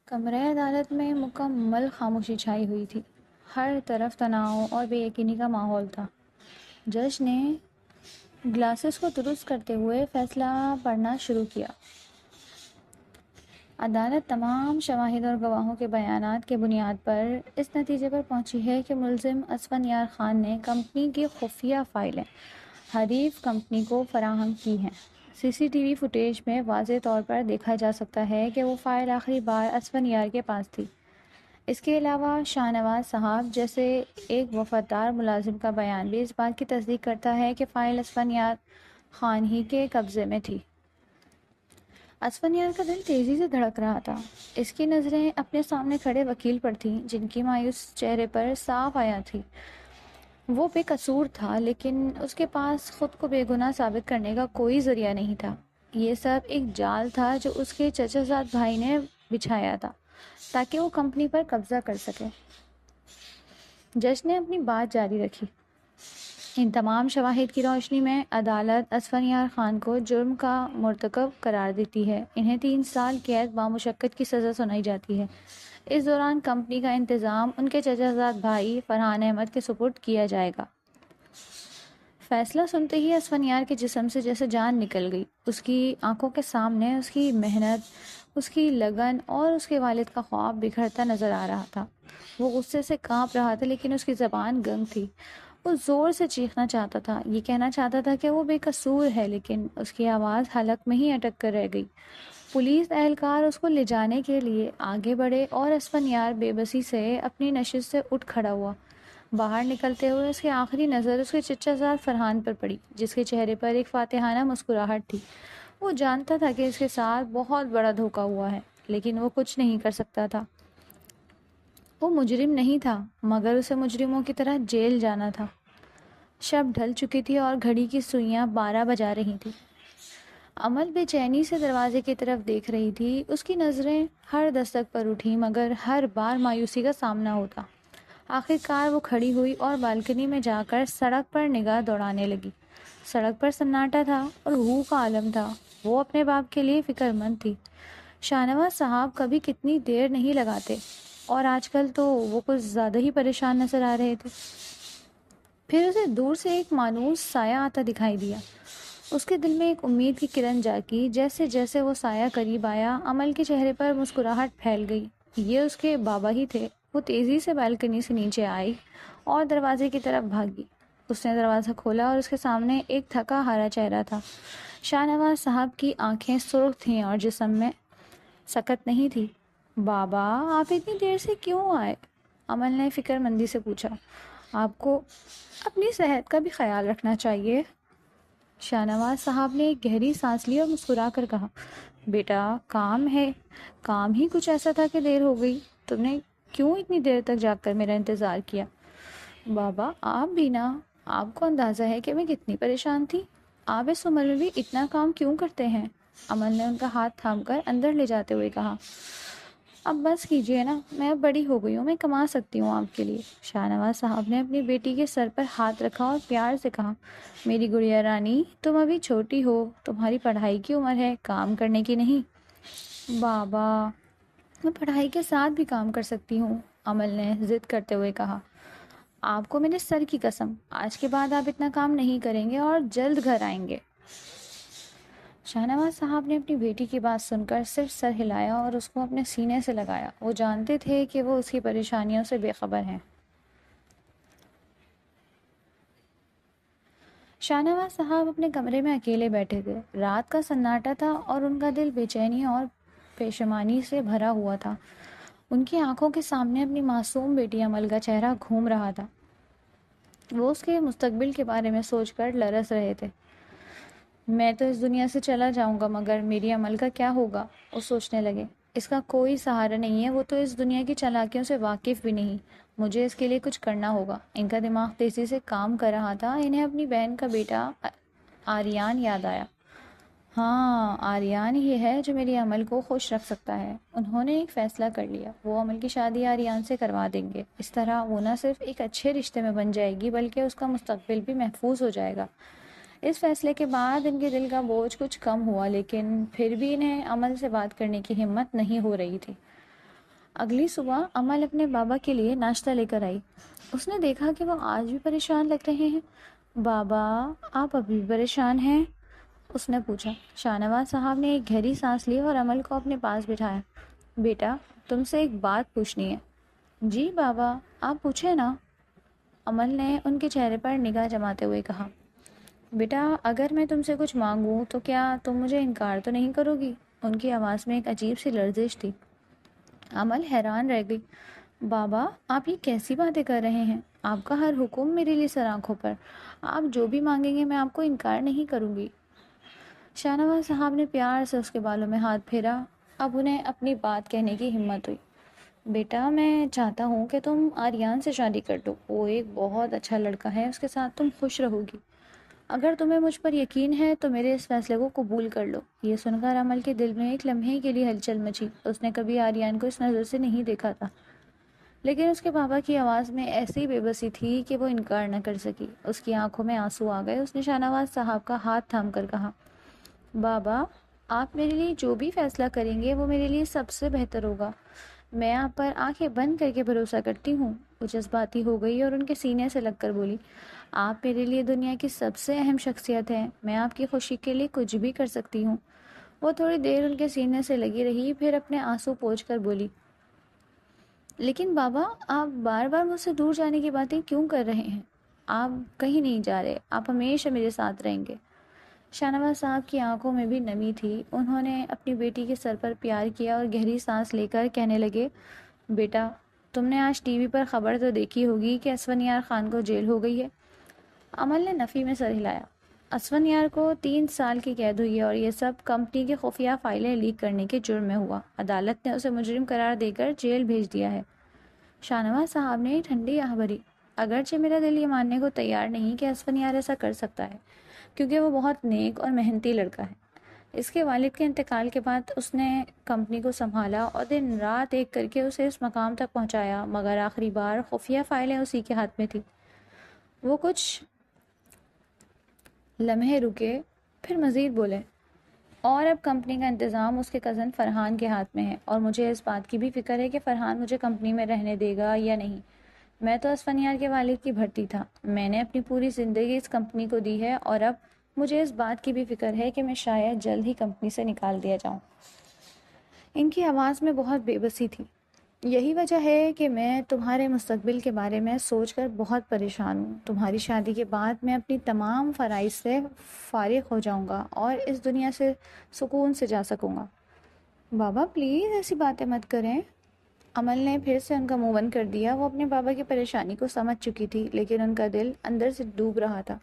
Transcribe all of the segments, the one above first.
کمرہ عدالت میں مکمل خاموشی چھائی ہوئی تھی۔ ہر طرف تناؤ اور بے یقینی کا ماحول تھا۔ جج نے گلاسز کو درست کرتے ہوئے فیصلہ پڑھنا شروع کیا۔ عدالت تمام شواہد اور گواہوں کے بیانات کی بنیاد پر اس نتیجے پر پہنچی ہے کہ ملزم اسفندیار خان نے کمپنی کی خفیہ فائلیں حریف کمپنی کو فراہم کی ہیں۔ سی سی ٹی وی فوٹیج میں واضح طور پر دیکھا جا سکتا ہے کہ وہ فائل آخری بار اسفندیار کے پاس تھی۔ اس کے علاوہ شاہ نواز صاحب جیسے ایک وفادار ملازم کا بیان بھی اس بات کی تصدیق کرتا ہے کہ فائل اسفندیار خان ہی کے قبضے میں تھی۔ اسفندیار کا دل تیزی سے دھڑک رہا تھا۔ اس کی نظریں اپنے سامنے کھڑے وکیل پر تھیں، جن کی مایوس چہرے پر صاف آیا تھی۔ وہ بے قصور تھا، لیکن اس کے پاس خود کو بے گناہ ثابت کرنے کا کوئی ذریعہ نہیں تھا۔ یہ سب ایک جال تھا جو اس کے چچا زاد بھائی نے بچھایا تھا تاکہ وہ کمپنی پر قبضہ کر سکے۔ جج نے اپنی بات جاری رکھی۔ ان تمام شواہد کی روشنی میں عدالت اسفندیار خان کو جرم کا مرتکب قرار دیتی ہے۔ انہیں 3 سال قید بامشقت کی سزا سنائی جاتی ہے۔ اس دوران کمپنی کا انتظام ان کے چچا زاد بھائی فرحان احمد کے سپرد کیا جائے گا۔ فیصلہ سنتے ہی اسفندیار کے جسم سے جیسے جان نکل گئی۔ اس کی آنکھوں کے سامنے اس کی محنت، اس کی لگن اور اس کے والد کا خواب بکھرتا نظر آ رہا تھا۔ وہ غصے سے کانپ رہا تھا، لیکن اس کی زبان گنگ تھی۔ وہ زور سے چیخنا چاہتا تھا، یہ کہنا چاہتا تھا کہ وہ بے قصور ہے، لیکن اس کی آواز حلق میں ہی اٹک کر رہ گئی۔ پولیس اہلکار اس کو لے جانے کے لیے آگے بڑھے اور اسفندیار بے بسی سے اپنی نشست سے اٹھ کھڑا ہوا۔ باہر نکلتے ہوئے اس کی آخری نظر اس کے چچا زاد فرحان پر پڑی، جس کے چہرے پر ایک فاتحانہ مسکراہٹ تھی۔ وہ جانتا تھا کہ اس کے ساتھ بہت بڑا دھوکہ ہوا ہے، لیکن وہ کچھ نہیں کر سکتا تھا۔ وہ مجرم نہیں تھا، مگر اسے مجرموں کی طرح جیل جانا تھا۔ شب ڈھل چکی تھی اور گھڑی کی سوئیاں 12 بجا رہی تھی۔ امل بے چینی سے دروازے کی طرف دیکھ رہی تھی۔ اس کی نظریں ہر دستک پر اٹھیں، مگر ہر بار مایوسی کا سامنا ہوتا۔ آخر کار وہ کھڑی ہوئی اور بالکنی میں جا کر سڑک پر نگاہ دوڑانے لگی۔ سڑک پر سناٹا تھا اور ہو کا عالم تھا۔ وہ اپنے باپ کے لیے فکر مند تھی۔ شاہ نواز صاحب کبھی کتنی دیر نہیں لگاتے، اور آج کل تو وہ کچھ زیادہ ہی پریشان نظر آ رہے تھے۔ پھر اسے دور سے ایک مانوس سایہ آتا دکھائی دیا۔ اس کے دل میں ایک امید کی کرن جاگی۔ جیسے جیسے وہ سایہ قریب آیا، امل کے چہرے پر مسکراہٹ پھیل گئی۔ یہ اس کے بابا ہی تھے۔ وہ تیزی سے بالکنی سے نیچے آئی اور دروازے کی طرف بھاگی۔ اس نے دروازہ کھولا اور اس کے سامنے ایک تھکا ہارا چہرہ تھا۔ شاہ نواز صاحب کی آنکھیں سرخ تھیں اور جسم میں سکت نہیں تھی۔ بابا، آپ اتنی دیر سے کیوں آئے؟ امل نے فکر مندی سے پوچھا۔ آپ کو اپنی صحت کا بھی خیال رکھنا چاہیے۔ شاہ نواز صاحب نے ایک گہری سانس لی اور مسکرا کر کہا، بیٹا کام ہے۔ کام ہی کچھ ایسا تھا کہ دیر ہو گئی۔ تم نے کیوں اتنی دیر تک جاگ کر میرا انتظار کیا؟ بابا آپ بھی نا، آپ کو اندازہ ہے کہ میں کتنی پریشان تھی۔ آپ اس عمر میں بھی اتنا کام کیوں کرتے ہیں؟ امل نے ان کا ہاتھ تھام کر اندر لے جاتے ہوئے کہا، اب بس کیجیے نا، میں اب بڑی ہو گئی ہوں، میں کما سکتی ہوں آپ کے لیے۔ شاہ نواز صاحب نے اپنی بیٹی کے سر پر ہاتھ رکھا اور پیار سے کہا، میری گڑیا رانی، تم ابھی چھوٹی ہو، تمہاری پڑھائی کی عمر ہے، کام کرنے کی نہیں۔ بابا میں پڑھائی کے ساتھ بھی کام کر سکتی ہوں، امل نے ضد کرتے ہوئے کہا۔ آپ کو میرے سر کی قسم، آج کے بعد آپ اتنا کام نہیں کریں گے اور جلد گھر آئیں گے۔ شاہ نواز صاحب نے اپنی بیٹی کی بات سن کر صرف سر ہلایا اور اس کو اپنے سینے سے لگایا۔ وہ جانتے تھے کہ وہ اس کی پریشانیوں سے بے خبر ہیں۔ شاہ نواز صاحب اپنے کمرے میں اکیلے بیٹھے تھے۔ رات کا سناٹا تھا اور ان کا دل بے چینی اور پشیمانی سے بھرا ہوا تھا۔ ان کی آنکھوں کے سامنے اپنی معصوم بیٹی امل کا چہرہ گھوم رہا تھا۔ وہ اس کے مستقبل کے بارے میں سوچ کر لرز رہے تھے۔ میں تو اس دنیا سے چلا جاؤں گا، مگر میری عمل کا کیا ہوگا؟ وہ سوچنے لگے۔ اس کا کوئی سہارا نہیں ہے، وہ تو اس دنیا کی چالاکیوں سے واقف بھی نہیں۔ مجھے اس کے لیے کچھ کرنا ہوگا۔ ان کا دماغ تیزی سے کام کر رہا تھا۔ انہیں اپنی بہن کا بیٹا آریان یاد آیا۔ ہاں، آریان ہی ہے جو میری عمل کو خوش رکھ سکتا ہے۔ انہوں نے ایک فیصلہ کر لیا، وہ عمل کی شادی آریان سے کروا دیں گے۔ اس طرح وہ نہ صرف ایک اچھے رشتے میں بن جائے گی، بلکہ اس کا مستقبل بھی محفوظ ہو جائے گا۔ اس فیصلے کے بعد ان کے دل کا بوجھ کچھ کم ہوا، لیکن پھر بھی انہیں عمل سے بات کرنے کی ہمت نہیں ہو رہی تھی۔ اگلی صبح امل اپنے بابا کے لیے ناشتہ لے کر آئی۔ اس نے دیکھا کہ وہ آج بھی پریشان لگ رہے ہیں۔ بابا، آپ ابھی بھی پریشان ہیں؟ اس نے پوچھا۔ شاہ نواز صاحب نے ایک گہری سانس لی اور امل کو اپنے پاس بٹھایا۔ بیٹا، تم سے ایک بات پوچھنی ہے۔ جی بابا، آپ پوچھیں نا، امل نے ان کے چہرے پر نگاہ جماتے ہوئے کہا۔ بیٹا، اگر میں تم سے کچھ مانگوں تو کیا تم مجھے انکار تو نہیں کرو گی؟ ان کی آواز میں ایک عجیب سی لرزش تھی۔ امل حیران رہ گئی۔ بابا، آپ یہ کیسی باتیں کر رہے ہیں؟ آپ کا ہر حکم میرے لیے سر آنکھوں پر۔ آپ جو بھی مانگیں گے میں آپ کو انکار نہیں کروں گی۔ شاہ نواز صاحب نے پیار سے اس کے بالوں میں ہاتھ پھیرا۔ اب انہیں اپنی بات کہنے کی ہمت ہوئی۔ بیٹا، میں چاہتا ہوں کہ تم آریان سے شادی کر دو۔ وہ ایک بہت اچھا لڑکا ہے، اس کے ساتھ تم خوش رہو گی۔ اگر تمہیں مجھ پر یقین ہے تو میرے اس فیصلے کو قبول کر لو۔ یہ سن کر امل کے دل میں ایک لمحے کے لیے ہلچل مچی۔ اس نے کبھی آریان کو اس نظر سے نہیں دیکھا تھا، لیکن اس کے بابا کی آواز میں ایسی بے بسی تھی کہ وہ انکار نہ کر سکی۔ اس کی آنکھوں میں آنسو آ گئے۔ اس نے شاہ نواز صاحب کا ہاتھ تھام کر کہا، بابا، آپ میرے لیے جو بھی فیصلہ کریں گے وہ میرے لیے سب سے بہتر ہوگا۔ میں آپ پر آنکھیں بند کر کے بھروسہ کرتی ہوں۔ وہ جذباتی ہو گئی اور ان کے سینے سے لگ کر بولی، آپ میرے لیے دنیا کی سب سے اہم شخصیت ہیں۔ میں آپ کی خوشی کے لیے کچھ بھی کر سکتی ہوں۔ وہ تھوڑی دیر ان کے سینے سے لگی رہی، پھر اپنے آنسو پوچھ کر بولی، لیکن بابا، آپ بار بار مجھ سے دور جانے کی باتیں کیوں کر رہے ہیں؟ آپ کہیں نہیں جا رہے، آپ ہمیشہ میرے ساتھ رہیں گے۔ شاہ نواز صاحب کی آنکھوں میں بھی نمی تھی۔ انہوں نے اپنی بیٹی کے سر پر پیار کیا اور گہری سانس لے کر کہنے لگے، بیٹا، تم نے آج ٹی وی پر خبر تو دیکھی ہوگی کہ اسفندیار خان کو جیل ہو گئی ہے۔ امل نے نفی میں سر ہلایا۔ اسفندیار کو 3 سال کی قید ہوئی ہے اور یہ سب کمپنی کی خفیہ فائلیں لیک کرنے کے جرم میں ہوا۔ عدالت نے اسے مجرم قرار دے کر جیل بھیج دیا ہے۔ شاہ نواز صاحب نے ٹھنڈی آہ بھری۔ اگرچہ میرا دل یہ ماننے کو تیار نہیں کہ اسفندیار ایسا کر سکتا ہے، کیونکہ وہ بہت نیک اور محنتی لڑکا ہے۔ اس کے والد کے انتقال کے بعد اس نے کمپنی کو سنبھالا اور دن رات ایک کر کے اسے اس مقام تک پہنچایا، مگر آخری بار خفیہ فائلیں اسی کے ہاتھ میں تھی۔ وہ کچھ لمحے رکے، پھر مزید بولے، اور اب کمپنی کا انتظام اس کے کزن فرحان کے ہاتھ میں ہے، اور مجھے اس بات کی بھی فکر ہے کہ فرحان مجھے کمپنی میں رہنے دے گا یا نہیں۔ میں تو اسفندیار کے والد کی بھرتی تھا، میں نے اپنی پوری زندگی اس کمپنی کو دی ہے، اور اب مجھے اس بات کی بھی فکر ہے کہ میں شاید جلد ہی کمپنی سے نکال دیا جاؤں۔ ان کی آواز میں بہت بے بسی تھی۔ یہی وجہ ہے کہ میں تمہارے مستقبل کے بارے میں سوچ کر بہت پریشان ہوں۔ تمہاری شادی کے بعد میں اپنی تمام فرائض سے فارغ ہو جاؤں گا اور اس دنیا سے سکون سے جا سکوں گا۔ بابا، پلیز ایسی باتیں مت کریں۔ امل نے پھر سے ان کا منہ بند کر دیا۔ وہ اپنے بابا کی پریشانی کو سمجھ چکی تھی، لیکن ان کا دل اندر سے ڈوب رہا تھا۔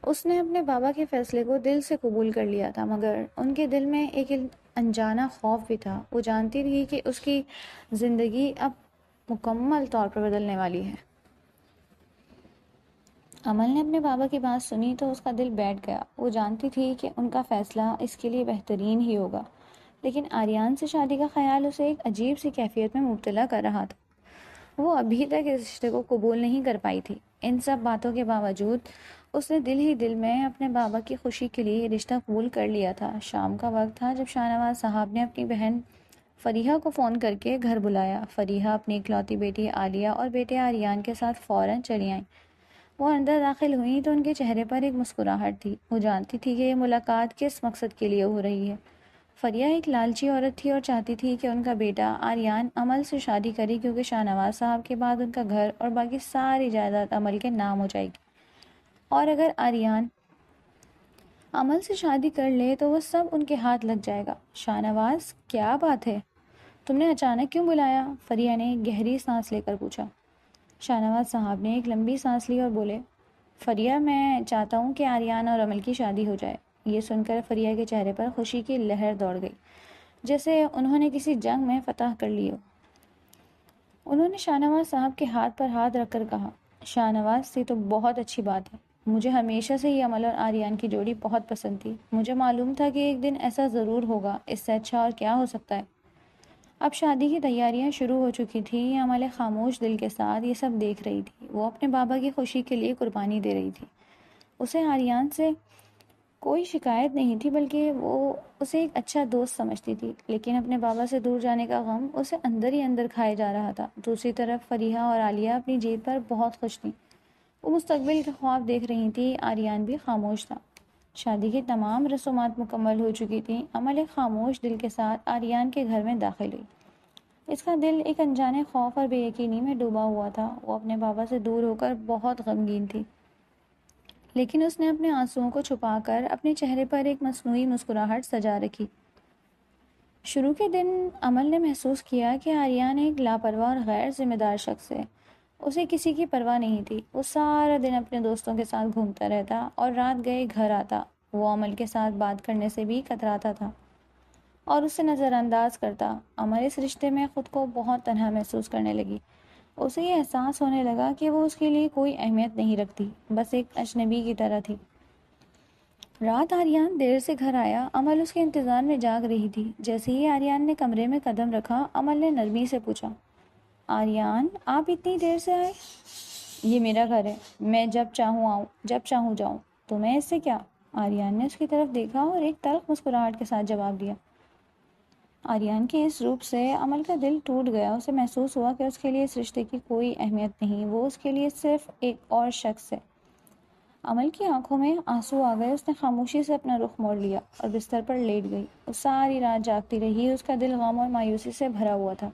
اس نے اپنے بابا کے فیصلے کو دل سے قبول کر لیا تھا، مگر ان کے دل میں ایک انجانا خوف بھی تھا۔ وہ جانتی تھی کہ اس کی زندگی اب مکمل طور پر بدلنے والی ہے۔ امل نے اپنے بابا کی بات سنی تو اس کا دل بیٹھ گیا۔ وہ جانتی تھی کہ ان کا فیصلہ اس کے لیے بہترین ہی ہوگا، لیکن آریان سے شادی کا خیال اسے ایک عجیب سی کیفیت میں مبتلا کر رہا تھا۔ وہ ابھی تک اس رشتے کو قبول نہیں کر پائی تھی۔ ان سب باتوں کے باوجود اس نے دل ہی دل میں اپنے بابا کی خوشی کے لیے یہ رشتہ قبول کر لیا تھا۔ شام کا وقت تھا جب شاہ نواز صاحب نے اپنی بہن فریحہ کو فون کر کے گھر بلایا۔ فریحہ اپنی اکلوتی بیٹی عالیہ اور بیٹے آریان کے ساتھ فوراً چلی آئیں۔ وہ اندر داخل ہوئیں تو ان کے چہرے پر ایک مسکراہٹ تھی۔ وہ جانتی تھی کہ یہ ملاقات کس مقصد کے لیے ہو رہی ہے۔ فریحہ ایک لالچی عورت تھی اور چاہتی تھی کہ ان کا بیٹا آریان امل سے شادی کرے، کیونکہ شاہ نواز صاحب کے بعد ان کا گھر اور باقی ساری جائیداد امل کے نام ہو جائے گی، اور اگر آریان امل سے شادی کر لے تو وہ سب ان کے ہاتھ لگ جائے گا۔ شاہ نواز، کیا بات ہے؟ تم نے اچانک کیوں بلایا؟ فریحہ نے گہری سانس لے کر پوچھا۔ شاہ نواز صاحب نے ایک لمبی سانس لی اور بولے، فریحہ، میں چاہتا ہوں کہ آریان اور امل کی شادی ہو جائے۔ یہ سن کر فریحہ کے چہرے پر خوشی کی لہر دوڑ گئی، جیسے انہوں نے کسی جنگ میں فتح کر لی ہو۔ انہوں نے شاہ نواز صاحب کے ہاتھ پر ہاتھ رکھ کر کہا، شاہ نواز، یہ تو بہت اچھی بات ہے۔ مجھے ہمیشہ سے ہی امل اور آریان کی جوڑی بہت پسند تھی۔ مجھے معلوم تھا کہ ایک دن ایسا ضرور ہوگا، اس سے اچھا اور کیا ہو سکتا ہے۔ اب شادی کی تیاریاں شروع ہو چکی تھیں۔ امل خاموش دل کے ساتھ یہ سب دیکھ رہی تھی۔ وہ اپنے بابا کی خوشی کے لیے قربانی دے رہی تھی۔ اسے آریان سے کوئی شکایت نہیں تھی، بلکہ وہ اسے ایک اچھا دوست سمجھتی تھی، لیکن اپنے بابا سے دور جانے کا غم اسے اندر ہی اندر کھائے جا رہا تھا۔ دوسری طرف فریحہ اور عالیہ اپنی جیت پر بہت خوش تھیں۔ وہ مستقبل کے خواب دیکھ رہی تھی۔ آریان بھی خاموش تھا۔ شادی کی تمام رسومات مکمل ہو چکی تھیں۔ امل ایک خاموش دل کے ساتھ آریان کے گھر میں داخل ہوئی۔ اس کا دل ایک انجانے خوف اور بے یقینی میں ڈوبا ہوا تھا۔ وہ اپنے بابا سے دور ہو کر بہت غمگین تھی، لیکن اس نے اپنے آنسوؤں کو چھپا کر اپنے چہرے پر ایک مصنوعی مسکراہٹ سجا رکھی۔ شروع کے دن امل نے محسوس کیا کہ آریان ایک لاپرواہ اور غیر ذمہ دار شخص ہے۔ اسے کسی کی پرواہ نہیں تھی۔ وہ سارا دن اپنے دوستوں کے ساتھ گھومتا رہتا اور رات گئے گھر آتا۔ وہ امل کے ساتھ بات کرنے سے بھی کتراتا تھا اور اسے نظر انداز کرتا۔ امل اس رشتے میں خود کو بہت تنہا محسوس کرنے لگی۔ اسے یہ احساس ہونے لگا کہ وہ اس کے لیے کوئی اہمیت نہیں رکھتی، بس ایک اجنبی کی طرح تھی۔ رات آریان دیر سے گھر آیا۔ امل اس کے انتظار میں جاگ رہی تھی۔ جیسے ہی آریان نے کمرے میں قدم رکھا، امل نے نرمی سے پوچھا، آریان، آپ اتنی دیر سے آئے؟ یہ میرا گھر ہے، میں جب چاہوں آؤں، جب چاہوں جاؤں، تمہیں اس سے کیا؟ آریان نے اس کی طرف دیکھا اور ایک تلخ مسکراہٹ کے ساتھ جواب دیا۔ آریان کے اس روپ سے امل کا دل ٹوٹ گیا۔ اسے محسوس ہوا کہ اس کے لیے اس رشتے کی کوئی اہمیت نہیں، وہ اس کے لیے صرف ایک اور شخص ہے۔ امل کی آنکھوں میں آنسو آ گئے۔ اس نے خاموشی سے اپنا رخ موڑ لیا اور بستر پر لیٹ گئی۔ وہ ساری رات جاگتی رہی۔ اس کا دل غم اور مایوسی سے بھرا ہوا تھا۔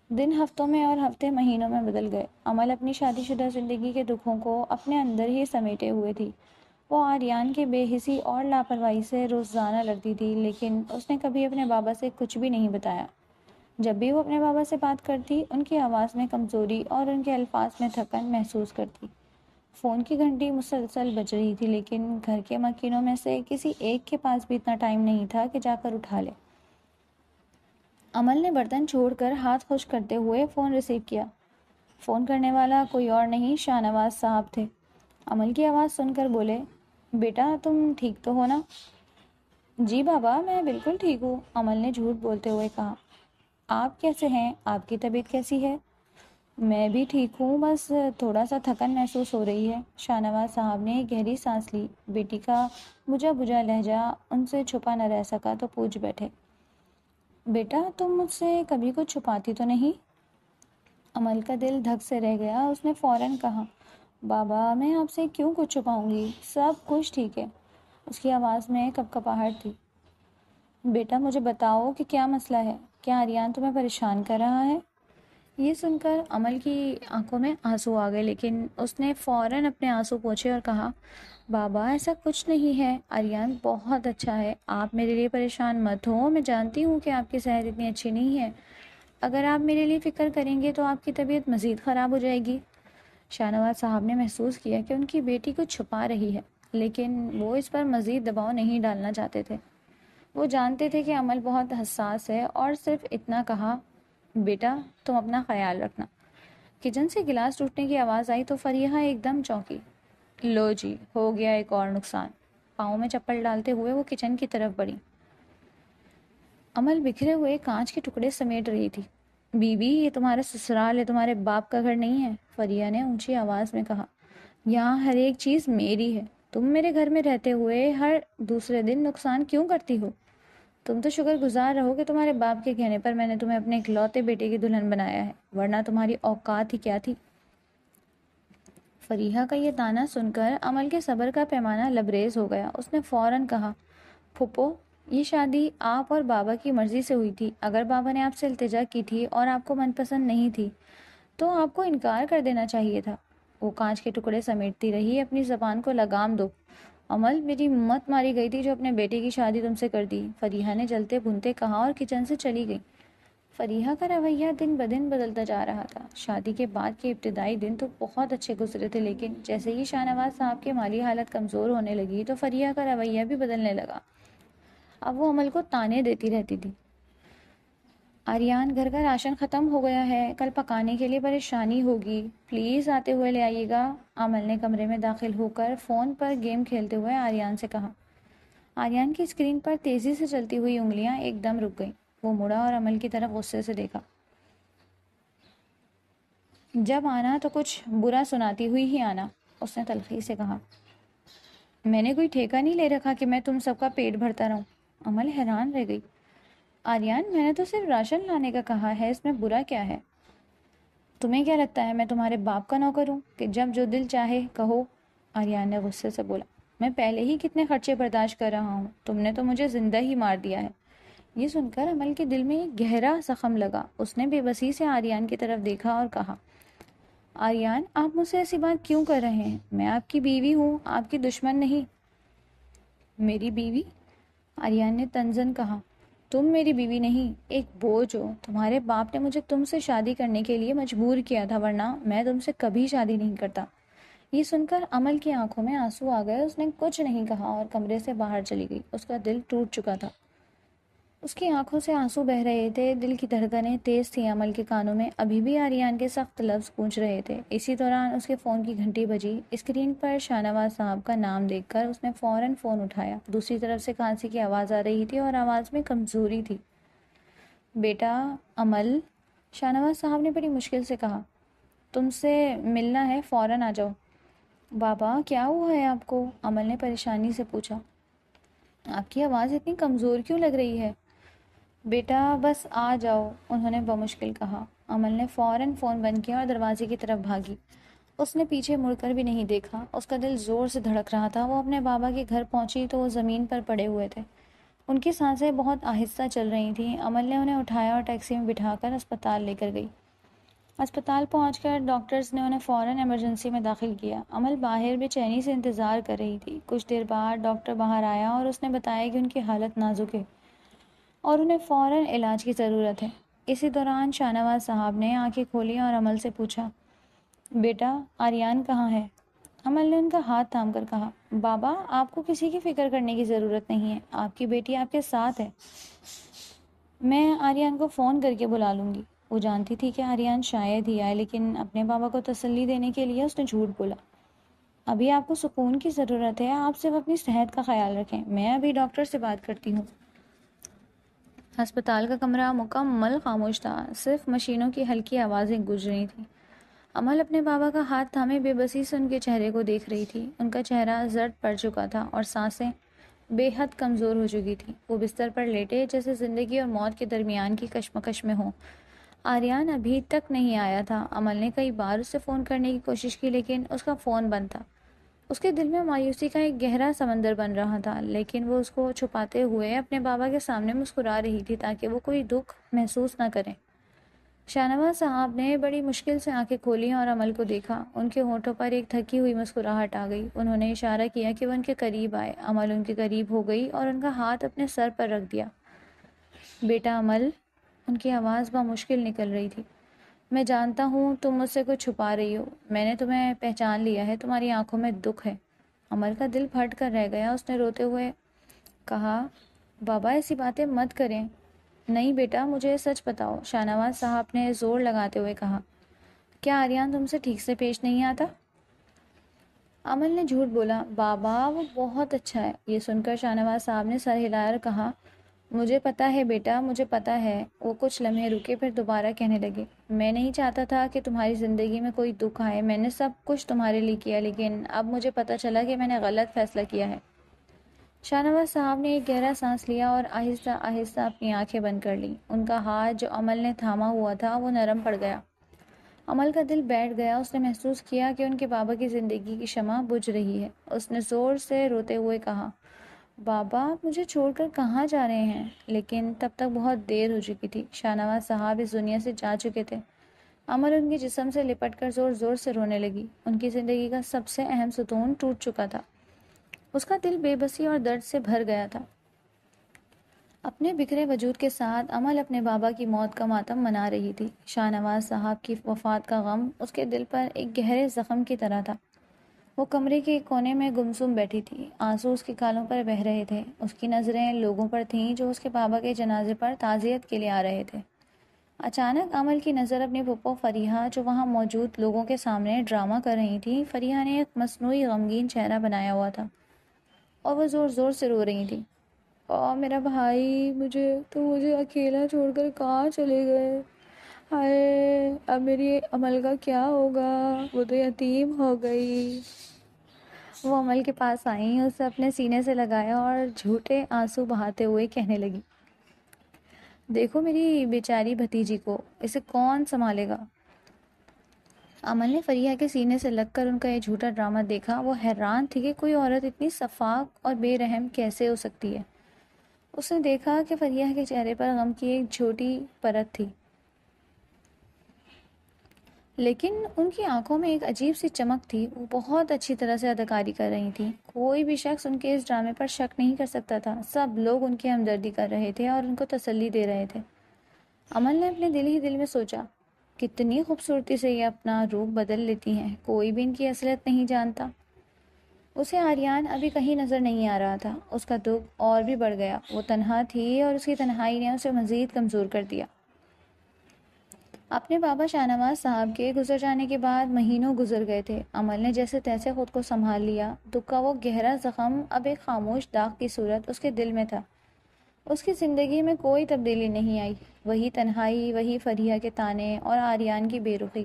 دن ہفتوں میں اور ہفتے مہینوں میں بدل گئے۔ امل اپنی شادی شدہ زندگی کے دکھوں کو اپنے اندر ہی سمیٹے ہوئے تھی۔ وہ آریان کے بے حسی اور لاپرواہی سے روزانہ لڑتی تھی، لیکن اس نے کبھی اپنے بابا سے کچھ بھی نہیں بتایا۔ جب بھی وہ اپنے بابا سے بات کرتی، ان کی آواز میں کمزوری اور ان کے الفاظ میں تھکن محسوس کرتی۔ فون کی گھنٹی مسلسل بج رہی تھی، لیکن گھر کے مکینوں میں سے کسی ایک کے پاس بھی اتنا ٹائم نہیں تھا کہ جا کر اٹھا لے۔ امل نے برتن چھوڑ کر ہاتھ خشک کرتے ہوئے فون ریسیو کیا۔ فون کرنے والا کوئی اور نہیں، شاہ نواز صاحب تھے۔ امل کی آواز سن کر بولے، بیٹا تم ٹھیک تو ہو نا؟ جی بابا، میں بالکل ٹھیک ہوں، امل نے جھوٹ بولتے ہوئے کہا۔ آپ کیسے ہیں؟ آپ کی طبیعت کیسی ہے؟ میں بھی ٹھیک ہوں، بس تھوڑا سا تھکن محسوس ہو رہی ہے۔ شاہ نواز صاحب نے ایک گہری سانس لی۔ بیٹی کا بجھا بجھا لہجہ ان سے چھپا نہ رہ سکا تو پوچھ بیٹھے، بیٹا تم مجھ سے کبھی کچھ چھپاتی تو نہیں؟ امل کا دل دھک سے رہ گیا۔ اس نے فوراً کہا، بابا میں آپ سے کیوں کچھ چھپاؤں گی، سب کچھ ٹھیک ہے۔ اس کی آواز میں کپکپاہٹ تھی۔ بیٹا مجھے بتاؤ کہ کیا مسئلہ ہے، کیا آریان تمہیں پریشان کر رہا ہے؟ یہ سن کر امل کی آنکھوں میں آنسو آ گئے، لیکن اس نے فوراً اپنے آنسو پوچھے اور کہا، بابا ایسا کچھ نہیں ہے، آریان بہت اچھا ہے، آپ میرے لیے پریشان مت ہو، میں جانتی ہوں کہ آپ کی صحت اتنی اچھی نہیں ہے، اگر آپ میرے لیے فکر کریں گے تو آپ کی طبیعت مزید خراب ہو جائے گی۔ شاہ نواز صاحب نے محسوس کیا کہ ان کی بیٹی کچھ چھپا رہی ہے، لیکن وہ اس پر مزید دباؤ نہیں ڈالنا چاہتے تھے۔ وہ جانتے تھے کہ عمل بہت حساس ہے اور صرف اتنا کہا، بیٹا تم اپنا خیال رکھنا۔ کچن سے گلاس ٹوٹنے کی آواز آئی تو فریحہ ایک دم چونکی۔ لو جی، ہو گیا ایک اور نقصان۔ پاؤں میں چپل ڈالتے ہوئے وہ کچن کی طرف بڑھی۔ عمل بکھرے ہوئے کانچ کے ٹکڑے سمیٹ رہی تھی۔ بی بی یہ تمہارا سسرال ہے، تمہارے باپ کا گھر نہیں ہے، فریحہ نے اونچی آواز میں کہا۔ یہاں ہر ایک چیز میری ہے، تم میرے گھر میں رہتے ہوئے ہر دوسرے دن نقصان کیوں کرتی ہو؟ تم تو شکر گزار رہو کہ تمہارے باپ کے کہنے پر میں نے تمہیں اپنے اکلوتے بیٹے کی دلہن بنایا ہے، ورنہ تمہاری اوقات ہی کیا تھی؟ فریحہ کا یہ طعنہ سن کر عمل کے صبر کا پیمانہ لبریز ہو گیا۔ اس نے فوراً کہا، پھوپھو یہ شادی آپ اور بابا کی مرضی سے ہوئی تھی، اگر بابا نے آپ سے التجا کی تھی اور آپ کو من پسند نہیں تھی تو آپ کو انکار کر دینا چاہیے تھا۔ وہ کانچ کے ٹکڑے سمیٹتی رہی، اپنی زبان کو لگام دو، عمل میری مت ماری گئی تھی جو اپنے بیٹے کی شادی تم سے کر دی، فریحہ نے جلتے بھنتے کہا اور کچن سے چلی گئی۔ فریحہ کا رویہ دن بدن بدلتا جا رہا تھا۔ شادی کے بعد کے ابتدائی دن تو بہت اچھے گزرے تھے، لیکن جیسے ہی شاہ نواز صاحب کی مالی حالت کمزور ہونے لگی تو فریحہ کا رویہ بھی بدلنے لگا۔ اب وہ عمل کو طعنے دیتی رہتی تھی، آریان گھر کا راشن ختم ہو گیا ہے، کل پکانے کے لیے پریشانی ہوگی، پلیز آتے ہوئے لے آئیے گا۔ عمل نے کمرے میں داخل ہو کر فون پر گیم کھیلتے ہوئے آریان سے کہا۔ آریان کی اسکرین پر تیزی سے چلتی ہوئی انگلیاں ایک دم رک گئیں۔ وہ مڑا اور عمل کی طرف غصے سے دیکھا۔ جب آنا تو کچھ برا سناتی ہوئی ہی آنا، اس نے تلخی سے کہا۔ میں نے کوئی ٹھیکہ نہیں لے رکھا کہ میں تم سب کا پیٹ بھرتا رہوں۔ عمل حیران رہ گئی۔ آریان، میں نے تو صرف راشن لانے کا کہا ہے، اس میں برا کیا ہے؟ تمہیں کیا لگتا ہے میں تمہارے باپ کا نوکر ہوں کہ جب جو دل چاہے کہو؟ آریان نے غصے سے بولا۔ میں پہلے ہی کتنے خرچے برداشت کر رہا ہوں، تم نے تو مجھے زندہ ہی مار دیا ہے۔ یہ سن کر عمل کے دل میں ایک گہرا زخم لگا۔ اس نے بے بسی سے آریان کی طرف دیکھا اور کہا، آریان، آپ مجھ سے ایسی بات کیوں کر رہے ہیں؟ میں آپ کی بیوی ہوں، آپ کی دشمن نہیں۔ میری بیوی؟ آریان نے تنزن کہا۔ تم میری بیوی نہیں، ایک بوجھ ہو۔ تمہارے باپ نے مجھے تم سے شادی کرنے کے لیے مجبور کیا تھا، ورنہ میں تم سے کبھی شادی نہیں کرتا۔ یہ سن کر عمل کی آنکھوں میں آنسو آ گئے۔ اس نے کچھ نہیں کہا اور کمرے سے باہر چلی گئی۔ اس کا دل ٹوٹ چکا تھا۔ اس کی آنکھوں سے آنسو بہہ رہے تھے، دل کی دھڑکنیں تیز تھیں۔ عمل کے کانوں میں ابھی بھی آریان کے سخت لفظ گونج رہے تھے۔ اسی دوران اس کے فون کی گھنٹی بجی۔ اسکرین پر شاہنواز صاحب کا نام دیکھ کر اس نے فوراً فون اٹھایا۔ دوسری طرف سے کھانسی کی آواز آ رہی تھی اور آواز میں کمزوری تھی۔ بیٹا عمل، شاہنواز صاحب نے بڑی مشکل سے کہا، تم سے ملنا ہے، فوراً آ جاؤ۔ بابا کیا ہوا ہے آپ کو؟ عمل نے پریشانی سے پوچھا۔ آپ کی آواز اتنی کمزور کیوں لگ رہی ہے؟ بیٹا بس آ جاؤ، انہوں نے بمشکل کہا۔ عمل نے فوراً فون بند کیا اور دروازے کی طرف بھاگی۔ اس نے پیچھے مڑ کر بھی نہیں دیکھا۔ اس کا دل زور سے دھڑک رہا تھا۔ وہ اپنے بابا کے گھر پہنچی تو وہ زمین پر پڑے ہوئے تھے۔ ان کی سانسیں بہت آہستہ چل رہی تھیں۔ عمل نے انہیں اٹھایا اور ٹیکسی میں بٹھا کر اسپتال لے کر گئی۔ اسپتال پہنچ کر ڈاکٹرز نے انہیں فوراً ایمرجنسی میں داخل کیا۔ عمل باہر بے چینی سے انتظار کر رہی تھی۔ کچھ دیر بعد ڈاکٹر باہر آیا اور اس نے بتایا کہ ان کی حالت نازک ہے اور انہیں فوراً علاج کی ضرورت ہے۔ اسی دوران شاہنواز صاحب نے آنکھیں کھولی اور عمل سے پوچھا، بیٹا آریان کہاں ہے؟ عمل نے ان کا ہاتھ تھام کر کہا، بابا آپ کو کسی کی فکر کرنے کی ضرورت نہیں ہے، آپ کی بیٹی آپ کے ساتھ ہے۔ میں آریان کو فون کر کے بلا لوں گی۔ وہ جانتی تھی کہ آریان شاید ہی آئے، لیکن اپنے بابا کو تسلی دینے کے لیے اس نے جھوٹ بولا۔ ابھی آپ کو سکون کی ضرورت ہے، آپ صرف اپنی صحت کا خیال رکھیں، میں ابھی ڈاکٹر سے بات کرتی ہوں۔ ہسپتال کا کمرہ مکمل خاموش تھا، صرف مشینوں کی ہلکی آوازیں گونج رہی تھیں۔ عمل اپنے بابا کا ہاتھ تھامے بے بسی سے ان کے چہرے کو دیکھ رہی تھی۔ ان کا چہرہ زرد پڑ چکا تھا اور سانسیں بے حد کمزور ہو چکی تھیں۔ وہ بستر پر لیٹے جیسے زندگی اور موت کے درمیان کی کشمکش میں ہوں۔ آریان ابھی تک نہیں آیا تھا۔ عمل نے کئی بار اس سے فون کرنے کی کوشش کی، لیکن اس کا فون بند تھا۔ اس کے دل میں مایوسی کا ایک گہرا سمندر بن رہا تھا، لیکن وہ اس کو چھپاتے ہوئے اپنے بابا کے سامنے مسکرا رہی تھی تاکہ وہ کوئی دکھ محسوس نہ کریں۔ شاہنواز صاحب نے بڑی مشکل سے آنکھیں کھولیں اور عمل کو دیکھا۔ ان کے ہونٹوں پر ایک تھکی ہوئی مسکراہٹ آ گئی۔ انہوں نے اشارہ کیا کہ وہ ان کے قریب آئے۔ عمل ان کے قریب ہو گئی اور ان کا ہاتھ اپنے سر پر رکھ دیا۔ بیٹا عمل، ان کی آواز بمشکل نکل رہی تھی، میں جانتا ہوں تم مجھ سے کچھ چھپا رہی ہو، میں نے تمہیں پہچان لیا ہے، تمہاری آنکھوں میں دکھ ہے۔ عمل کا دل پھٹ کر رہ گیا۔ اس نے روتے ہوئے کہا، بابا ایسی باتیں مت کریں۔ نہیں بیٹا، مجھے سچ بتاؤ، شاہنواز صاحب نے زور لگاتے ہوئے کہا۔ کیا آریان تم سے ٹھیک سے پیش نہیں آتا؟ عمل نے جھوٹ بولا، بابا وہ بہت اچھا ہے۔ یہ سن کر شاہنواز صاحب نے سر ہلایا اور کہا، مجھے پتا ہے بیٹا، مجھے پتا ہے۔ وہ کچھ لمحے رکے، پھر دوبارہ کہنے لگے، میں نہیں چاہتا تھا کہ تمہاری زندگی میں کوئی دکھ آئے، میں نے سب کچھ تمہارے لیے کیا، لیکن اب مجھے پتا چلا کہ میں نے غلط فیصلہ کیا ہے۔ شاہنواز صاحب نے ایک گہرا سانس لیا اور آہستہ آہستہ اپنی آنکھیں بند کر لیں۔ ان کا ہاتھ جو عمل نے تھاما ہوا تھا وہ نرم پڑ گیا۔ عمل کا دل بیٹھ گیا۔ اس نے محسوس کیا کہ ان کے بابا کی زندگی کی شمع بجھ رہی ہے۔ اس نے زور سے روتے ہوئے کہا، بابا آپ مجھے چھوڑ کر کہاں جا رہے ہیں؟ لیکن تب تک بہت دیر ہو چکی تھی۔ شاہنواز صاحب اس دنیا سے جا چکے تھے۔ عمل ان کے جسم سے لپٹ کر زور زور سے رونے لگی۔ ان کی زندگی کا سب سے اہم ستون ٹوٹ چکا تھا۔ اس کا دل بے بسی اور درد سے بھر گیا تھا۔ اپنے بکھرے وجود کے ساتھ عمل اپنے بابا کی موت کا ماتم منا رہی تھی۔ شاہنواز صاحب کی وفات کا غم اس کے دل پر ایک گہرے زخم کی طرح تھا۔ وہ کمرے کے ایک کونے میں گمسم بیٹھی تھی۔ آنسو اس کے گالوں پر بہہ رہے تھے۔ اس کی نظریں لوگوں پر تھیں جو اس کے بابا کے جنازے پر تعزیت کے لیے آ رہے تھے۔ اچانک عمل کی نظر اپنی پھپھو فریحہ جو وہاں موجود لوگوں کے سامنے ڈرامہ کر رہی تھیں۔ فریحہ نے ایک مصنوعی غمگین چہرہ بنایا ہوا تھا اور وہ زور زور سے رو رہی تھی۔ میرا بھائی، مجھے اکیلا چھوڑ کر کہاں چلے گئے؟ ہائے، اب میری عمل کا کیا ہوگا؟ وہ تو یتیم ہو گئی۔ وہ عمل کے پاس آئیں، اسے اپنے سینے سے لگایا اور جھوٹے آنسو بہاتے ہوئے کہنے لگی، دیکھو میری بیچاری بھتیجی کو، اسے کون سنبھالے گا؟ عمل نے فریحہ کے سینے سے لگ کر ان کا یہ جھوٹا ڈرامہ دیکھا۔ وہ حیران تھی کہ کوئی عورت اتنی شفاف اور بے رحم کیسے ہو سکتی ہے۔ اس نے دیکھا کہ فریحہ کے چہرے پر غم کی ایک چھوٹی پرت تھی، لیکن ان کی آنکھوں میں ایک عجیب سی چمک تھی۔ وہ بہت اچھی طرح سے اداکاری کر رہی تھیں۔ کوئی بھی شخص ان کے اس ڈرامے پر شک نہیں کر سکتا تھا۔ سب لوگ ان کی ہمدردی کر رہے تھے اور ان کو تسلی دے رہے تھے۔ عمل نے اپنے دل ہی دل میں سوچا، کتنی خوبصورتی سے یہ اپنا روپ بدل لیتی ہیں، کوئی بھی ان کی اصلیت نہیں جانتا۔ اسے آریان ابھی کہیں نظر نہیں آ رہا تھا۔ اس کا دکھ اور بھی بڑھ گیا۔ وہ تنہا تھی اور اس کی تنہائی نے اسے مزید کمزور کر دیا۔ اپنے بابا شاہ نواز صاحب کے گزر جانے کے بعد مہینوں گزر گئے تھے۔ عمل نے جیسے تیسے خود کو سنبھال لیا۔ دکھ کا وہ گہرا زخم اب ایک خاموش داغ کی صورت اس کے دل میں تھا۔ اس کی زندگی میں کوئی تبدیلی نہیں آئی، وہی تنہائی، وہی فریحہ کے طعنے اور آریان کی بے رخی۔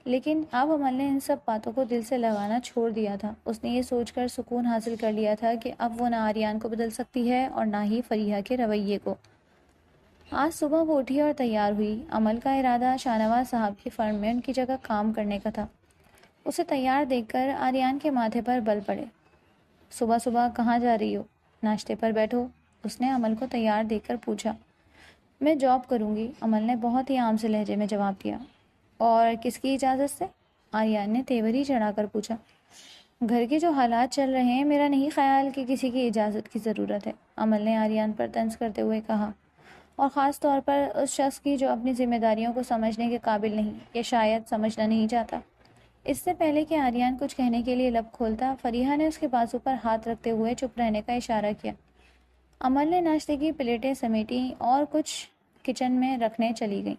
لیکن اب عمل نے ان سب باتوں کو دل سے لگانا چھوڑ دیا تھا۔ اس نے یہ سوچ کر سکون حاصل کر لیا تھا کہ اب وہ نہ آریان کو بدل سکتی ہے اور نہ ہی فریحہ کے رویے کو۔ آج صبح وہ اٹھی اور تیار ہوئی۔ عمل کا ارادہ شاہ نواز صاحب کی فرم میں ان کی جگہ کام کرنے کا تھا۔ اسے تیار دیکھ کر آریان کے ماتھے پر بل پڑے۔ صبح صبح کہاں جا رہی ہو؟ ناشتے پر بیٹھو، اس نے عمل کو تیار دیکھ کر پوچھا۔ میں جاب کروں گی، عمل نے بہت ہی عام سے لہجے میں جواب دیا۔ اور کس کی اجازت سے؟ آریان نے تیوری چڑھا کر پوچھا۔ گھر کے جو حالات چل رہے ہیں، میرا نہیں خیال کہ کسی کی اجازت کی ضرورت ہے، عمل نے آریان پر طنز کرتے ہوئے کہا، اور خاص طور پر اس شخص کی جو اپنی ذمہ داریوں کو سمجھنے کے قابل نہیں، یا شاید سمجھنا نہیں چاہتا۔ اس سے پہلے کہ آریان کچھ کہنے کے لیے لب کھولتا، فریحہ نے اس کے بازو پر ہاتھ رکھتے ہوئے چپ رہنے کا اشارہ کیا۔ عمل نے ناشتے کی پلیٹیں سمیٹیں اور کچھ کچن میں رکھنے چلی گئی۔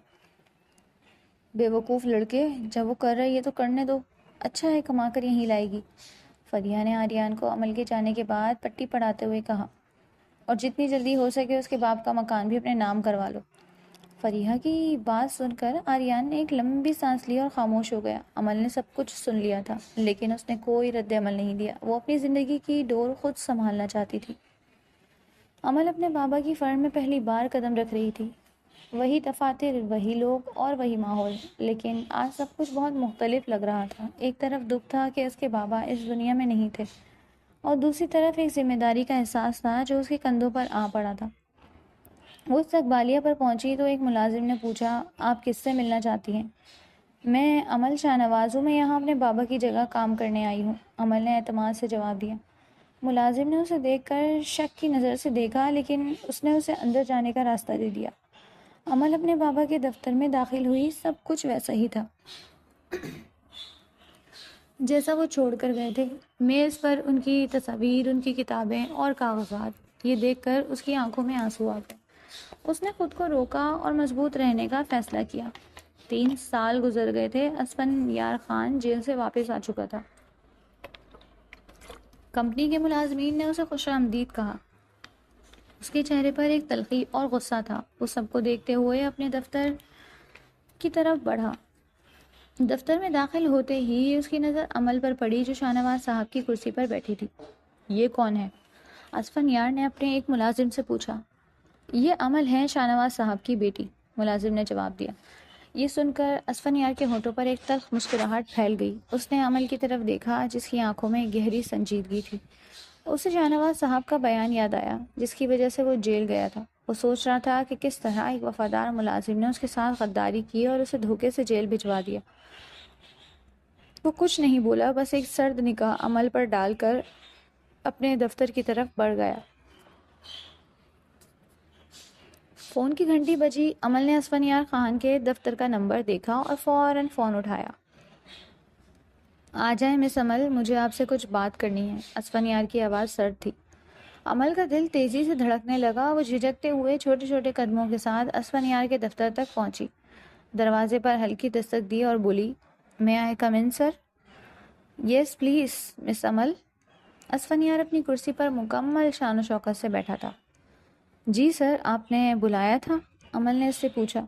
بے وقوف لڑکے، جب وہ کر رہی ہے تو کرنے دو، اچھا ہے کما کر یہیں لائے گی، فریحہ نے آریان کو عمل کے جانے کے بعد پٹی پڑھاتے ہوئے کہا، اور جتنی جلدی ہو سکے اس کے باپ کا مکان بھی اپنے نام کروا لو۔ فریحہ کی بات سن کر آریان نے ایک لمبی سانس لی اور خاموش ہو گیا۔ عمل نے سب کچھ سن لیا تھا، لیکن اس نے کوئی رد عمل نہیں دیا۔ وہ اپنی زندگی کی ڈور خود سنبھالنا چاہتی تھی۔ عمل اپنے بابا کی فرم میں پہلی بار قدم رکھ رہی تھی۔ وہی دفاتر، وہی لوگ اور وہی ماحول، لیکن آج سب کچھ بہت مختلف لگ رہا تھا۔ ایک طرف دکھ تھا کہ اس کے بابا اس دنیا میں نہیں تھے، اور دوسری طرف ایک ذمہ داری کا احساس تھا جو اس کے کندھوں پر آ پڑا تھا۔ وہ استقبالیہ پر پہنچی تو ایک ملازم نے پوچھا، آپ کس سے ملنا چاہتی ہیں؟ میں عمل شاہ نواز ہوں، میں یہاں اپنے بابا کی جگہ کام کرنے آئی ہوں، عمل نے اعتماد سے جواب دیا۔ ملازم نے اسے دیکھ کر شک کی نظر سے دیکھا، لیکن اس نے اسے اندر جانے کا راستہ دے دیا۔ عمل اپنے بابا کے دفتر میں داخل ہوئی۔ سب کچھ ویسا ہی تھا جیسا وہ چھوڑ کر گئے تھے۔ میز پر ان کی تصاویر، ان کی کتابیں اور کاغذات، یہ دیکھ کر اس کی آنکھوں میں آنسو آ گئے۔ اس نے خود کو روکا اور مضبوط رہنے کا فیصلہ کیا۔ 3 سال گزر گئے تھے۔ اسفن یار خان جیل سے واپس آ چکا تھا۔ کمپنی کے ملازمین نے اسے خوش آمدید کہا۔ اس کے چہرے پر ایک تلخی اور غصہ تھا۔ وہ سب کو دیکھتے ہوئے اپنے دفتر کی طرف بڑھا۔ دفتر میں داخل ہوتے ہی اس کی نظر عمل پر پڑی جو شاہ نواز صاحب کی کرسی پر بیٹھی تھی۔ یہ کون ہے؟ اسفن یار نے اپنے ایک ملازم سے پوچھا۔ یہ عمل ہے، شاہ نواز صاحب کی بیٹی، ملازم نے جواب دیا۔ یہ سن کر اسفن یار کے ہونٹوں پر ایک تلخ مسکراہٹ پھیل گئی۔ اس نے عمل کی طرف دیکھا جس کی آنکھوں میں گہری سنجیدگی تھی۔ اسے شاہ نواز صاحب کا بیان یاد آیا جس کی وجہ سے وہ جیل گیا تھا۔ وہ سوچ رہا تھا کہ کس طرح ایک وفادار ملازم نے اس کے ساتھ غداری کی اور اسے دھوکے سے جیل بھجوا دیا۔ وہ کچھ نہیں بولا، بس ایک سرد نگاہ عمل پر ڈال کر اپنے دفتر کی طرف بڑھ گیا۔ فون کی گھنٹی بجی۔ عمل نے اسفن یار خان کے دفتر کا نمبر دیکھا اور فوراً فون اٹھایا۔ آ جائیں مس عمل، مجھے آپ سے کچھ بات کرنی ہے۔ اسفن یار کی آواز سرد تھی۔ عمل کا دل تیزی سے دھڑکنے لگا۔ وہ جھجکتے ہوئے چھوٹے چھوٹے قدموں کے ساتھ اسفن یار کے دفتر تک پہنچی، دروازے پر ہلکی دستک دی اور بولی، میں آئی کم ان سر؟ یس پلیز مس عمل۔ اسفن یار اپنی کرسی پر مکمل شان و شوکت سے بیٹھا تھا۔ جی سر، آپ نے بلایا تھا؟ عمل نے اس سے پوچھا۔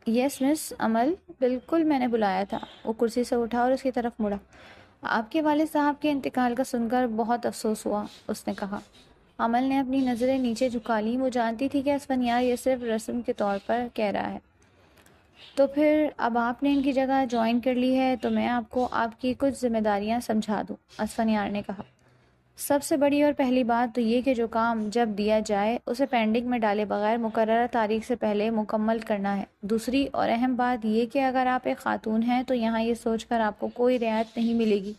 یس مس عمل، بالکل میں نے بلایا تھا۔ وہ کرسی سے اٹھا اور اس کی طرف مڑا۔ آپ کے والد صاحب کے انتقال کا سن کر بہت افسوس ہوا، اس نے کہا۔ عمل نے اپنی نظریں نیچے جھکا لیں۔ وہ جانتی تھی کہ اسفنیار یہ صرف رسم کے طور پر کہہ رہا ہے۔ تو پھر اب آپ نے ان کی جگہ جوائن کر لی ہے تو میں آپ کو آپ کی کچھ ذمہ داریاں سمجھا دوں، اسفنیار نے کہا۔ سب سے بڑی اور پہلی بات تو یہ کہ جو کام جب دیا جائے اسے پینڈنگ میں ڈالے بغیر مقررہ تاریخ سے پہلے مکمل کرنا ہے۔ دوسری اور اہم بات یہ کہ اگر آپ ایک خاتون ہیں تو یہاں یہ سوچ کر آپ کو کوئی رعایت نہیں ملے گی،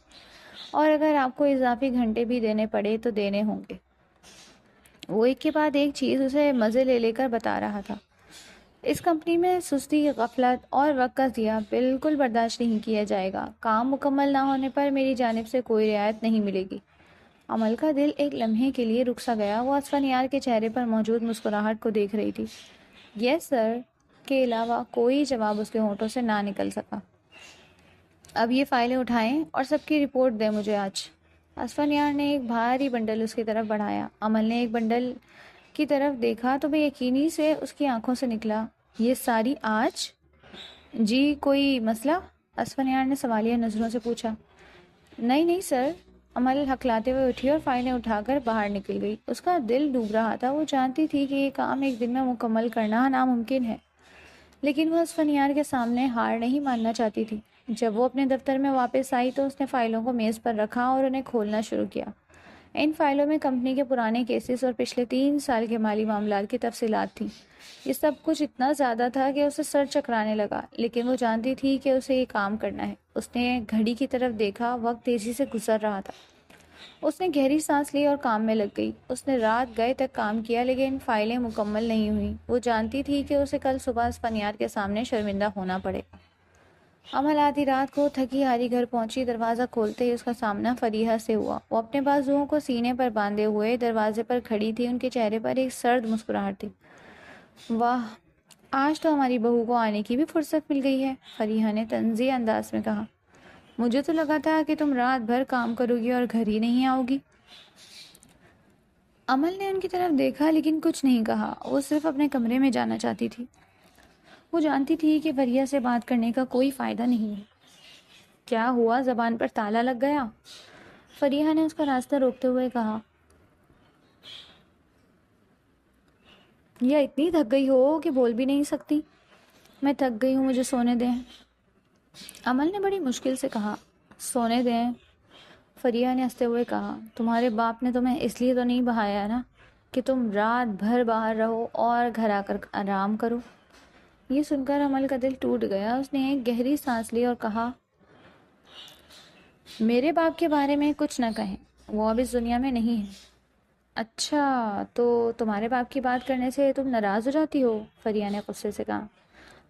اور اگر آپ کو اضافی گھنٹے بھی دینے پڑے تو دینے ہوں گے۔ وہ ایک کے بعد ایک چیز اسے مزے لے لے کر بتا رہا تھا۔ اس کمپنی میں سستی، غفلت اور وقت کا ضیاع بالکل برداشت نہیں کیا جائے گا۔ کام مکمل نہ ہونے پر میری جانب سے کوئی رعایت نہیں ملے گی۔ عمل کا دل ایک لمحے کے لیے رک سا گیا۔ وہ اسفنیار کے چہرے پر موجود مسکراہٹ کو دیکھ رہی تھی۔ یس سر کے علاوہ کوئی جواب اس کے ہونٹوں سے نہ نکل سکا۔ اب یہ فائلیں اٹھائیں اور سب کی رپورٹ دیں مجھے آج۔ اسفنیار نے ایک بھاری بنڈل اس کی طرف بڑھایا۔ عمل نے ایک بنڈل کی طرف دیکھا تو بے یقینی سے اس کی آنکھوں سے نکلا، یہ ساری آج؟ جی، کوئی مسئلہ؟ اسفنیار نے سوالیہ نظروں سے پوچھا۔ نہیں سر، عمل ہکلاتے ہوئے اٹھی اور فائلیں اٹھا کر باہر نکل گئی۔ اس کا دل ڈوب رہا تھا۔ وہ جانتی تھی کہ یہ کام ایک دن میں مکمل کرنا ناممکن ہے، لیکن وہ اسفنیار کے سامنے ہار نہیں ماننا چاہتی تھی۔ جب وہ اپنے دفتر میں واپس آئی تو اس نے فائلوں کو میز پر رکھا اور انہیں کھولنا شروع کیا۔ ان فائلوں میں کمپنی کے پرانے کیسز اور پچھلے 3 سال کے مالی معاملات کی تفصیلات تھیں۔ یہ سب کچھ اتنا زیادہ تھا کہ اسے سر چکرانے لگا، لیکن وہ جانتی تھی کہ اسے یہ کام کرنا ہے۔ اس نے گھڑی کی طرف دیکھا، وقت تیزی سے گزر رہا تھا۔ اس نے گہری سانس لی اور کام میں لگ گئی۔ اس نے رات گئے تک کام کیا لیکن فائلیں مکمل نہیں ہوئیں۔ وہ جانتی تھی کہ اسے کل صبح اسفنیار کے سامنے شرمندہ ہونا پڑے گا۔ عمل آدھی رات کو تھکی ہاری گھر پہنچی۔ دروازہ کھولتے ہی اس کا سامنا فریحہ سے ہوا۔ وہ اپنے بازوؤں کو سینے پر باندھے ہوئے دروازے پر کھڑی تھی۔ ان کے چہرے پر ایک سرد مسکراہٹ تھی۔ واہ، آج تو ہماری بہو کو آنے کی بھی فرصت مل گئی ہے، فریحہ نے طنزیہ انداز میں کہا۔ مجھے تو لگا تھا کہ تم رات بھر کام کرو گی اور گھر ہی نہیں آؤ گی۔ عمل نے ان کی طرف دیکھا لیکن کچھ نہیں کہا۔ وہ صرف اپنے کمرے میں جانا چاہتی تھی۔ وہ جانتی تھی کہ فریحہ سے بات کرنے کا کوئی فائدہ نہیں ہے۔ کیا ہوا، زبان پر تالا لگ گیا؟ فریحہ نے اس کا راستہ روکتے ہوئے کہا۔ یا اتنی تھک گئی ہو کہ بول بھی نہیں سکتی؟ میں تھک گئی ہوں، مجھے سونے دیں۔ عمل نے بڑی مشکل سے کہا۔ سونے دیں؟ فریحہ نے ہنستے ہوئے کہا۔ تمہارے باپ نے تمہیں اس لیے تو نہیں بہایا نا کہ تم رات بھر باہر رہو اور گھر آ کر آرام کرو؟ یہ سن کر عمل کا دل ٹوٹ گیا۔ اس نے ایک گہری سانس لی اور کہا، میرے باپ کے بارے میں کچھ نہ کہیں، وہ اب اس دنیا میں نہیں ہے۔ اچھا، تو تمہارے باپ کی بات کرنے سے تم ناراض ہو جاتی ہو؟ فریحہ نے غصے سے کہا۔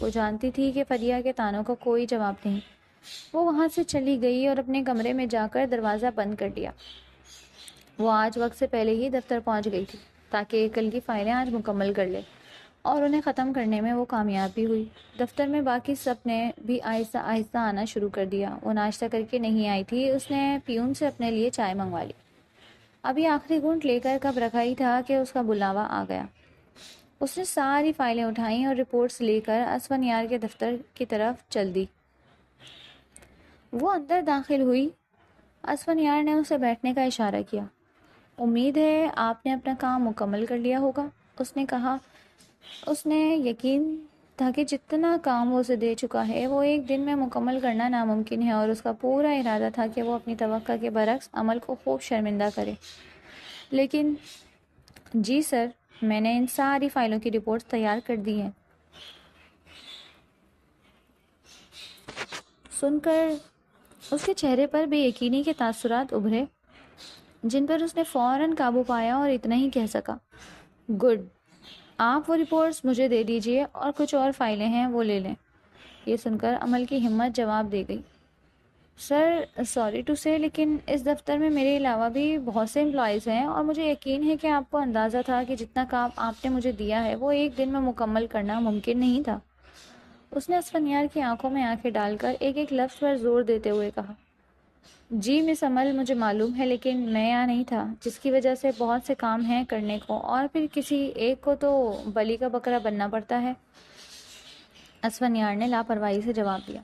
وہ جانتی تھی کہ فریحہ کے طعنوں کا کوئی جواب نہیں۔ وہ وہاں سے چلی گئی اور اپنے کمرے میں جا کر دروازہ بند کر دیا۔ وہ آج وقت سے پہلے ہی دفتر پہنچ گئی تھی تاکہ کل کی فائلیں آج مکمل کر لے، اور انہیں ختم کرنے میں وہ کامیاب بھی ہوئی۔ دفتر میں باقی سب نے بھی آہستہ آہستہ آنا شروع کر دیا۔ وہ ناشتہ کر کے نہیں آئی تھی۔ اس نے پیون سے اپنے لیے چائے منگوا لی۔ ابھی آخری گھونٹ لے کر کب رکھا ہی تھا کہ اس کا بلاوا آ گیا۔ اس نے ساری فائلیں اٹھائیں اور رپورٹس لے کر اسفنیار کے دفتر کی طرف چل دی۔ وہ اندر داخل ہوئی۔ اسفنیار نے اسے بیٹھنے کا اشارہ کیا۔ امید ہے آپ نے اپنا کام مکمل کر لیا ہوگا، اس نے کہا۔ اس نے یقین تھا کہ جتنا کام وہ اسے دے چکا ہے وہ ایک دن میں مکمل کرنا ناممکن ہے، اور اس کا پورا ارادہ تھا کہ وہ اپنی توقع کے برعکس عمل کو خوب شرمندہ کرے۔ لیکن جی سر، میں نے ان ساری فائلوں کی رپورٹس تیار کر دی ہیں۔ سن کر اس کے چہرے پر بے یقینی کے تاثرات ابھرے، جن پر اس نے فوراً قابو پایا اور اتنا ہی کہہ سکا، گڈ، آپ وہ رپورٹس مجھے دے دیجئے اور کچھ اور فائلیں ہیں وہ لے لیں۔ یہ سن کر عمل کی ہمت جواب دے گئی، سر سوری ٹو سے، لیکن اس دفتر میں میرے علاوہ بھی بہت سے امپلائیز ہیں اور مجھے یقین ہے کہ آپ کو اندازہ تھا کہ جتنا کام آپ نے مجھے دیا ہے وہ ایک دن میں مکمل کرنا ممکن نہیں تھا۔ اس نے اسفنیار کی آنکھوں میں آنکھیں ڈال کر ایک ایک لفظ پر زور دیتے ہوئے کہا، جی مس عمل، مجھے معلوم ہے، لیکن میں یہاں نہیں تھا، جس کی وجہ سے بہت سے کام ہیں کرنے کو، اور پھر کسی ایک کو تو بلی کا بکرا بننا پڑتا ہے۔ اسفنیار نے لاپرواہی سے جواب دیا۔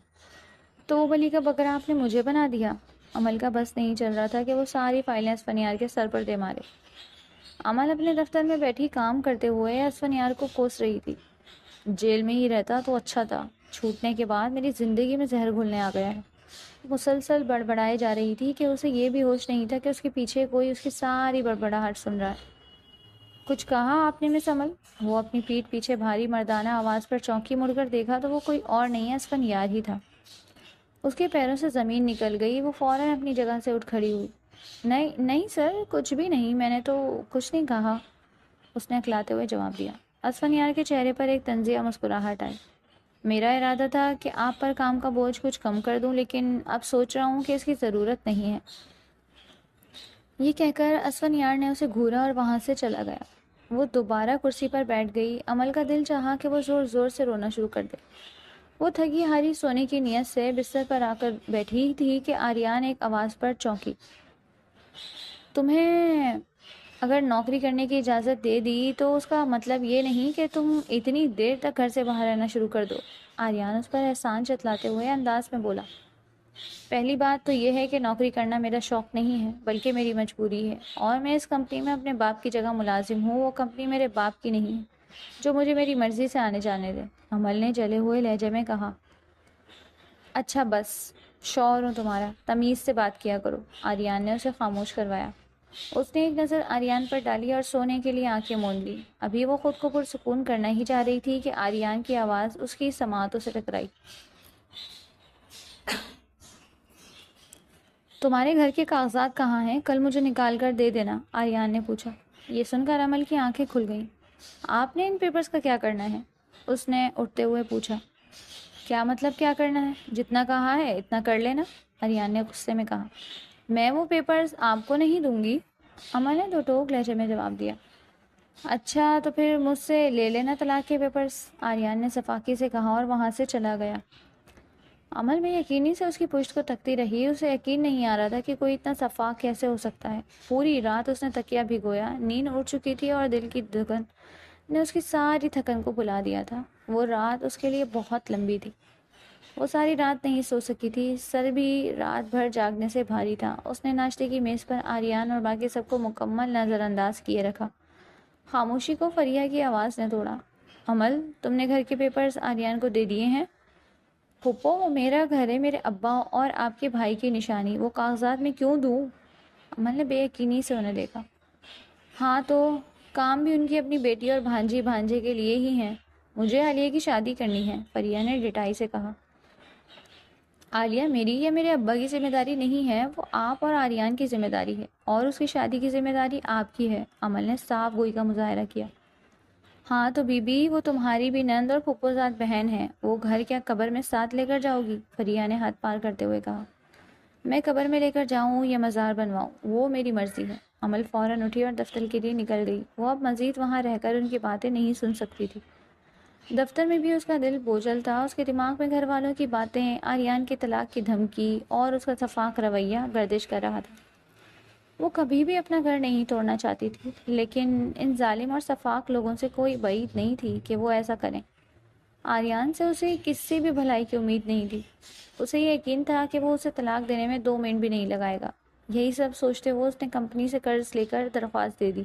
تو بلی کا بکرا آپ نے مجھے بنا دیا۔ عمل کا بس نہیں چل رہا تھا کہ وہ ساری فائلیں اسفنیار کے سر پر دے مارے۔ عمل اپنے دفتر میں بیٹھی کام کرتے ہوئے اسفنیار کو کوس رہی تھی۔ جیل میں ہی رہتا تو اچھا تھا، چھوٹنے کے بعد میری زندگی میں زہر گھلنے آ گیا ہے۔ مسلسل بڑبڑائے جا رہی تھی کہ اسے یہ بھی ہوش نہیں تھا کہ اس کے پیچھے کوئی اس کی ساری بڑبڑاہٹ سن رہا ہے۔ کچھ کہا آپ نے مس عمل؟ وہ اپنی پیٹھ پیچھے بھاری مردانہ آواز پر چونکی مڑ کر دیکھا تو وہ کوئی اور نہیں اسفنیار ہی تھا۔ اس کے پیروں سے زمین نکل گئی، وہ فوراً اپنی جگہ سے اٹھ کھڑی ہوئی۔ نہیں نہیں سر، کچھ بھی نہیں، میں نے تو کچھ نہیں کہا، اس نے اکلاتے ہوئے جواب دیا۔ اسفنیار کے چہرے پر ایک طنزیہ مسکراہٹ آئی۔ میرا ارادہ تھا کہ آپ پر کام کا بوجھ کچھ کم کر دوں، لیکن اب سوچ رہا ہوں کہ اس کی ضرورت نہیں ہے۔ یہ کہہ کر اسفنیار نے اسے گھورا اور وہاں سے چلا گیا۔ وہ دوبارہ کرسی پر بیٹھ گئی۔ عمل کا دل چاہا کہ وہ زور زور سے رونا شروع کر دے۔ وہ تھکی ہاری سونے کی نیت سے بستر پر آ کر بیٹھی تھی کہ آریان ایک آواز پر چونکی۔ تمہیں اگر نوکری کرنے کی اجازت دے دی تو اس کا مطلب یہ نہیں کہ تم اتنی دیر تک گھر سے باہر رہنا شروع کر دو۔ آریان اس پر احسان جتلاتے ہوئے انداز میں بولا۔ پہلی بات تو یہ ہے کہ نوکری کرنا میرا شوق نہیں ہے بلکہ میری مجبوری ہے، اور میں اس کمپنی میں اپنے باپ کی جگہ ملازم ہوں۔ وہ کمپنی میرے باپ کی نہیں ہے جو مجھے میری مرضی سے آنے جانے دے۔ عمل نے جلے ہوئے لہجے میں کہا۔ اچھا بس، شوہر ہوں تمہارا، تمیز سے بات کیا کرو۔ آریان نے اسے خاموش کروایا۔ اس نے ایک نظر آریان پر ڈالی اور سونے کے لیے آنکھیں موند لی۔ ابھی وہ خود کو پرسکون کرنا ہی چاہ رہی تھی کہ آریان کی آواز اس کی سماعتوں سے ٹکرائی۔ تمہارے گھر کے کاغذات کہاں ہیں؟ کل مجھے نکال کر دے دینا، آریان نے پوچھا۔ یہ سن کر عمل کی آنکھیں کھل گئیں۔ آپ نے ان پیپرز کا کیا کرنا ہے؟ اس نے اٹھتے ہوئے پوچھا۔ کیا مطلب کیا کرنا ہے؟ جتنا کہا ہے اتنا کر لینا، آریان نے غصے میں کہا۔ میں وہ پیپرز آپ کو نہیں دوں گی، عمل نے دو ٹوک لہجے میں جواب دیا۔ اچھا تو پھر مجھ سے لے لینا طلاق کے پیپرز، آریان نے صفاقی سے کہا اور وہاں سے چلا گیا۔ عمل میں یقینی سے اس کی پشت کو تکتی رہی۔ اسے یقین نہیں آ رہا تھا کہ کوئی اتنا شفاق کیسے ہو سکتا ہے۔ پوری رات اس نے تکیہ بھگویا، نیند اڑ چکی تھی اور دل کی دھڑکن نے اس کی ساری تھکن کو بھلا دیا تھا۔ وہ رات اس کے لیے بہت لمبی تھی۔ وہ ساری رات نہیں سو سکی تھی، سر بھی رات بھر جاگنے سے بھاری تھا۔ اس نے ناشتے کی میز پر آریان اور باقی سب کو مکمل نظر انداز کیے رکھا۔ خاموشی کو فریہ کی آواز نے توڑا۔ عمل، تم نے گھر کے پیپرز آریان کو دے دیے ہیں؟ پھپھو، وہ میرا گھر ہے، میرے ابا اور آپ کے بھائی کی نشانی، وہ کاغذات میں کیوں دوں؟ عمل نے بے یقینی سے انہیں دیکھا۔ ہاں تو کام بھی ان کی اپنی بیٹی اور بھانجی بھانجے کے لیے ہی ہیں۔ مجھے عالیہ کی شادی کرنی ہے، فریہ نے ڈٹائی سے کہا۔ عالیہ میری یا میرے ابا کی ذمہ داری نہیں ہے، وہ آپ اور آریان کی ذمہ داری ہے، اور اس کی شادی کی ذمہ داری آپ کی ہے، عمل نے صاف گوئی کا مظاہرہ کیا۔ ہاں تو بی بی، وہ تمہاری بھی نند اور پھپھوزاد بہن ہے، وہ گھر کیا قبر میں ساتھ لے کر جاؤ گی؟ فریہ نے حد پار کرتے ہوئے کہا۔ میں قبر میں لے کر جاؤں یا مزار بنواؤں وہ میری مرضی ہے، عمل فوراً اٹھی اور دفتر کے لیے نکل گئی۔ وہ اب مزید وہاں رہ کر ان کی باتیں نہیں سن سکتی تھی۔ دفتر میں بھی اس کا دل بوجھل تھا۔ اس کے دماغ میں گھر والوں کی باتیں، آریان کی طلاق کی دھمکی اور اس کا شفاق رویہ گردش کر رہا تھا۔ وہ کبھی بھی اپنا گھر نہیں توڑنا چاہتی تھی، لیکن ان ظالم اور شفاق لوگوں سے کوئی بعید نہیں تھی کہ وہ ایسا کریں۔ آریان سے اسے کسی بھی بھلائی کی امید نہیں تھی۔ اسے یہ یقین تھا کہ وہ اسے طلاق دینے میں 2 منٹ بھی نہیں لگائے گا۔ یہی سب سوچتے ہوئے اس نے کمپنی سے قرض لے کر درخواست دے دی۔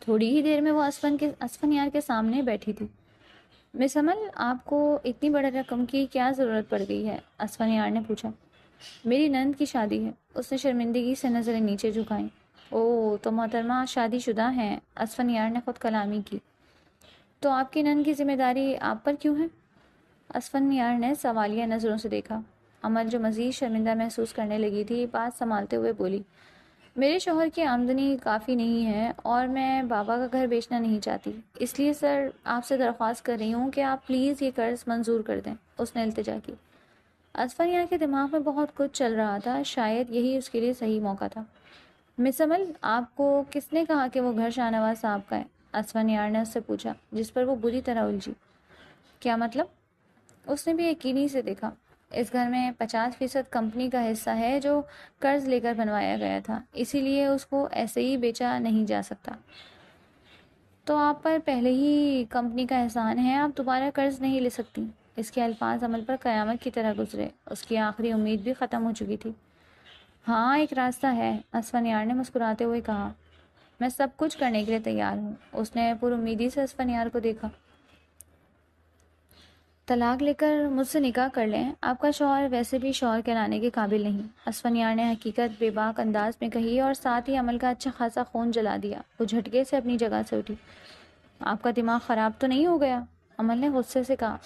تھوڑی ہی دیر میں وہ اسفنیار کے سامنے بیٹھی تھی۔ مس عمل، آپ کو اتنی بڑی رقم کی کیا ضرورت پڑ گئی ہے؟ اسفنیار نے پوچھا۔ میری نند کی شادی ہے، اس نے شرمندگی سے نظریں نیچے جھکائیں۔ اوہ، تو محترمہ شادی شدہ ہیں، اسفنیار نے خود کلامی کی۔ تو آپ کی نند کی ذمہ داری آپ پر کیوں ہے؟ اسفنیار نے سوالیہ نظروں سے دیکھا۔ عمل جو مزید شرمندہ محسوس کرنے لگی تھی، بات سنبھالتے ہوئے بولی۔ میرے شوہر کی آمدنی کافی نہیں ہے اور میں بابا کا گھر بیچنا نہیں چاہتی، اس لیے سر آپ سے درخواست کر رہی ہوں کہ آپ پلیز یہ قرض منظور کر دیں، اس نے التجا کی۔ اسفنیار کے دماغ میں بہت کچھ چل رہا تھا، شاید یہی اس کے لیے صحیح موقع تھا۔ مس عمل، آپ کو کس نے کہا کہ وہ گھر شاہ نواز صاحب کا ہے؟ اسفنیار نے اس سے پوچھا، جس پر وہ بری طرح الجھی۔ کیا مطلب؟ اس نے بھی یقینی سے دیکھا۔ اس گھر میں 50% کمپنی کا حصہ ہے جو قرض لے کر بنوایا گیا تھا، اسی لیے اس کو ایسے ہی بیچا نہیں جا سکتا۔ تو آپ پر پہلے ہی کمپنی کا احسان ہے، آپ دوبارہ قرض نہیں لے سکتی۔ اس کے الفاظ عمل پر قیامت کی طرح گزرے۔ اس کی آخری امید بھی ختم ہو چکی تھی۔ ہاں، ایک راستہ ہے، اسفنیار نے مسکراتے ہوئے کہا۔ میں سب کچھ کرنے کے لیے تیار ہوں۔ اس نے پر امیدی سے اسفنیار کو دیکھا۔ طلاق لے کر مجھ سے نکاح کر لیں، آپ کا شوہر ویسے بھی شوہر کہلانے کے قابل نہیں، اسفنیار نے حقیقت بے باک انداز میں کہی اور ساتھ ہی عمل کا اچھا خاصا خون جلا دیا۔ وہ جھٹکے سے اپنی جگہ سے اٹھی۔ آپ کا دماغ خراب تو نہیں ہو گیا؟ عمل نے غصے سے کہا۔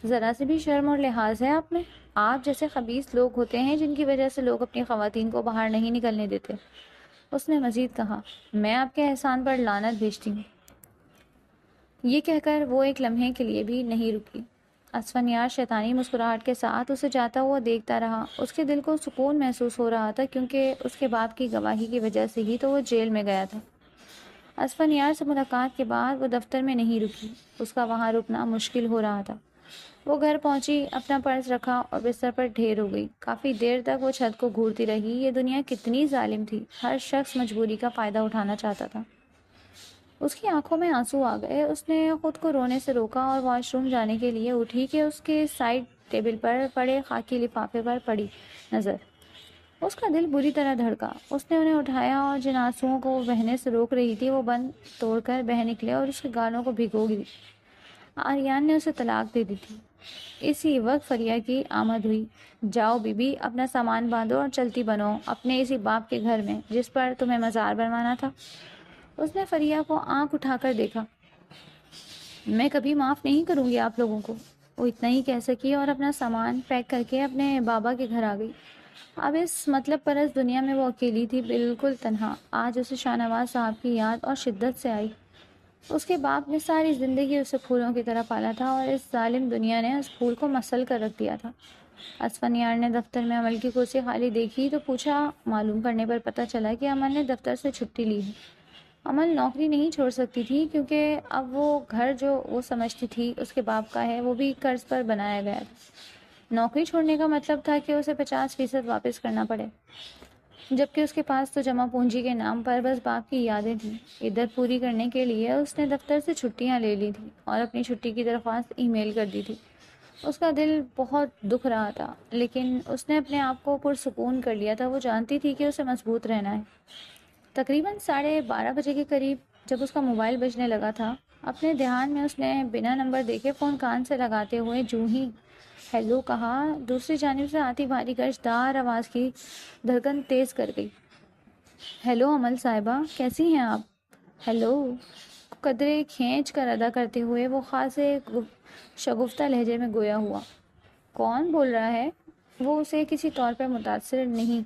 ذرا سی بھی شرم اور لحاظ ہے آپ میں؟ آپ جیسے خبیث لوگ ہوتے ہیں جن کی وجہ سے لوگ اپنی خواتین کو باہر نہیں نکلنے دیتے۔ اس نے مزید کہا، میں آپ کے احسان پر لعنت بھیجتی ہوں۔ یہ کہہ کر وہ ایک لمحے کے لیے بھی نہیں رکی۔ اسفنیار شیطانی مسکراہٹ کے ساتھ اسے جاتا ہوا دیکھتا رہا۔ اس کے دل کو سکون محسوس ہو رہا تھا کیونکہ اس کے باپ کی گواہی کی وجہ سے ہی تو وہ جیل میں گیا تھا۔ اسفنیار سے ملاقات کے بعد وہ دفتر میں نہیں رکی۔ اس کا وہاں رکنا مشکل ہو رہا تھا۔ وہ گھر پہنچی، اپنا پرس رکھا اور بستر پر ڈھیر ہو گئی۔ کافی دیر تک وہ چھت کو گھورتی رہی۔ یہ دنیا کتنی ظالم تھی، ہر شخص مجبوری کا فائدہ اٹھانا چاہتا تھا۔ اس کی آنکھوں میں آنسو آ گئے۔ اس نے خود کو رونے سے روکا اور واش روم جانے کے لیے اٹھی کہ اس کے سائڈ ٹیبل پر پڑے خاکی لفافے پر پڑی نظر۔ اس کا دل بری طرح دھڑکا۔ اس نے انہیں اٹھایا اور جن آنسوؤں کو وہ بہنے سے روک رہی تھی وہ بند توڑ کر بہہ نکلے اور اس کے گالوں کو بھگو دی۔ آریان نے اسے طلاق دے دی تھی۔ اسی وقت فریا کی آمد ہوئی۔ جاؤ بی بی، اپنا سامان باندھو اور چلتی بنو اپنے اسی باپ کے گھر میں جس پر تمہیں مزار بنوانا تھا۔ اس نے فریا کو آنکھ اٹھا کر دیکھا۔ میں کبھی معاف نہیں کروں گی آپ لوگوں کو۔ وہ اتنا ہی کہہ سکی اور اپنا سامان پیک کر کے اپنے بابا کے گھر آ گئی۔ اب اس مطلب پرست دنیا میں وہ اکیلی تھی، بالکل تنہا۔ آج اسے شاہ نواز صاحب کی یاد اور شدت سے آئی۔ اس کے باپ نے ساری زندگی اسے پھولوں کی طرح پالا تھا اور اس ظالم دنیا نے اس پھول کو مسل کر رکھ دیا تھا۔ اسفنیار نے دفتر میں عمل کی کرسی خالی دیکھی تو پوچھا۔ معلوم کرنے پر پتہ چلا کہ عمل نے دفتر سے چھٹی لی ہے۔ عمل نوکری نہیں چھوڑ سکتی تھی کیونکہ اب وہ گھر جو وہ سمجھتی تھی اس کے باپ کا ہے وہ بھی قرض پر بنایا گیا تھا۔ نوکری چھوڑنے کا مطلب تھا کہ اسے 50% واپس کرنا پڑے، جبکہ اس کے پاس تو جمع پونجی کے نام پر بس باپ کی یادیں تھیں۔ عدت پوری کرنے کے لیے اس نے دفتر سے چھٹیاں لے لی تھیں اور اپنی چھٹی کی درخواست ای میل کر دی تھی۔ اس کا دل بہت دکھ رہا تھا لیکن اس نے اپنے آپ کو پرسکون کر لیا تھا۔ وہ جانتی تھی کہ اسے مضبوط رہنا ہے۔ تقریباً 12:30 بجے کے قریب جب اس کا موبائل بجنے لگا تھا، اپنے دھیان میں اس نے بنا نمبر دیکھے فون کان سے لگاتے ہوئے جو ہی ہیلو کہا، دوسری جانب سے آتی بھاری گرجدار آواز کی دھڑکن تیز کر گئی۔ ہیلو عمل صاحبہ، کیسی ہیں آپ؟ ہیلو قدرے کھینچ کر ادا کرتے ہوئے وہ خاصے شگفتہ لہجے میں گویا ہوا۔ کون بول رہا ہے؟ وہ اسے کسی طور پر متاثر نہیں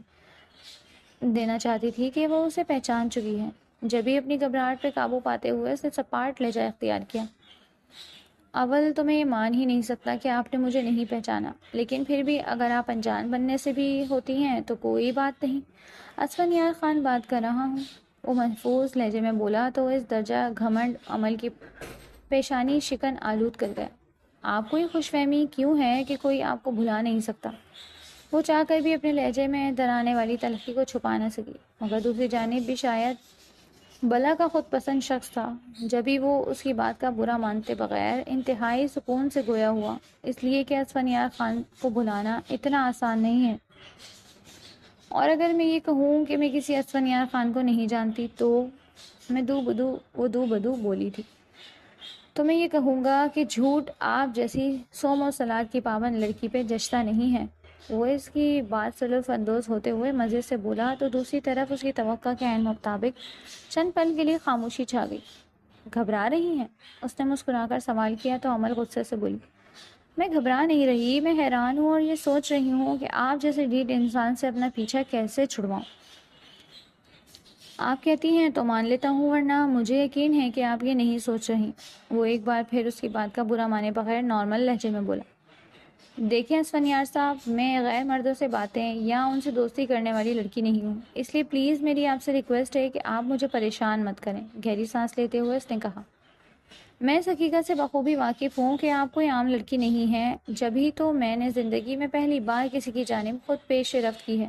دینا چاہتی تھی کہ وہ اسے پہچان چکی ہے۔ جبھی اپنی گھبراہٹ پہ قابو پاتے ہوئے اس نے سپاٹ لہجہ اختیار کیا۔ اول تو میں یہ مان ہی نہیں سکتا کہ آپ نے مجھے نہیں پہچانا، لیکن پھر بھی اگر آپ انجان بننے سے بھی ہوتی ہیں تو کوئی بات نہیں۔ اسفنیار خان بات کر رہا ہوں، وہ محفوظ لہجے میں بولا تو اس درجہ گھمنڈ عمل کی پیشانی شکن آلود کر گیا۔ آپ کو یہ خوش فہمی کیوں ہے کہ کوئی آپ کو بھلا نہیں سکتا؟ وہ چاہ کر بھی اپنے لہجے میں ڈرانے والی تلخی کو چھپا نہ سکی، مگر دوسری جانب بھی شاید بلا کا خود پسند شخص تھا۔ جبھی وہ اس کی بات کا برا مانتے بغیر انتہائی سکون سے گویا ہوا، اس لیے کہ اسفنیار خان کو بھلانا اتنا آسان نہیں ہے۔ اور اگر میں یہ کہوں کہ میں کسی اسفنیار خان کو نہیں جانتی تو وہ دو بدو بولی تھی، تو میں یہ کہوں گا کہ جھوٹ آپ جیسی صوم و صلات کی پابند لڑکی پہ جچتا نہیں ہے۔ وہ اس کی بات سے لطف اندوز ہوتے ہوئے مزے سے بولا تو دوسری طرف اس کی توقع کے عین مطابق چند پل کے لیے خاموشی چھا گئی۔ گھبرا رہی ہیں؟ اس نے مسکرا کر سوال کیا تو عمل غصے سے بولی، میں گھبرا نہیں رہی، میں حیران ہوں اور یہ سوچ رہی ہوں کہ آپ جیسے ڈھیٹ انسان سے اپنا پیچھا کیسے چھڑواؤں۔ آپ کہتی ہیں تو مان لیتا ہوں، ورنہ مجھے یقین ہے کہ آپ یہ نہیں سوچ رہی۔ وہ ایک بار پھر اس کی بات کا برا مانے بغیر نارمل لہجے میں بولا، دیکھیں اسفنیار صاحب، میں غیر مردوں سے باتیں یا ان سے دوستی کرنے والی لڑکی نہیں ہوں، اس لیے پلیز میری آپ سے ریکویسٹ ہے کہ آپ مجھے پریشان مت کریں۔ گہری سانس لیتے ہوئے اس نے کہا، میں اس حقیقت سے بخوبی واقف ہوں کہ آپ کوئی عام لڑکی نہیں ہیں، جبھی تو میں نے زندگی میں پہلی بار کسی کی جانب خود پیش رفت کی ہے۔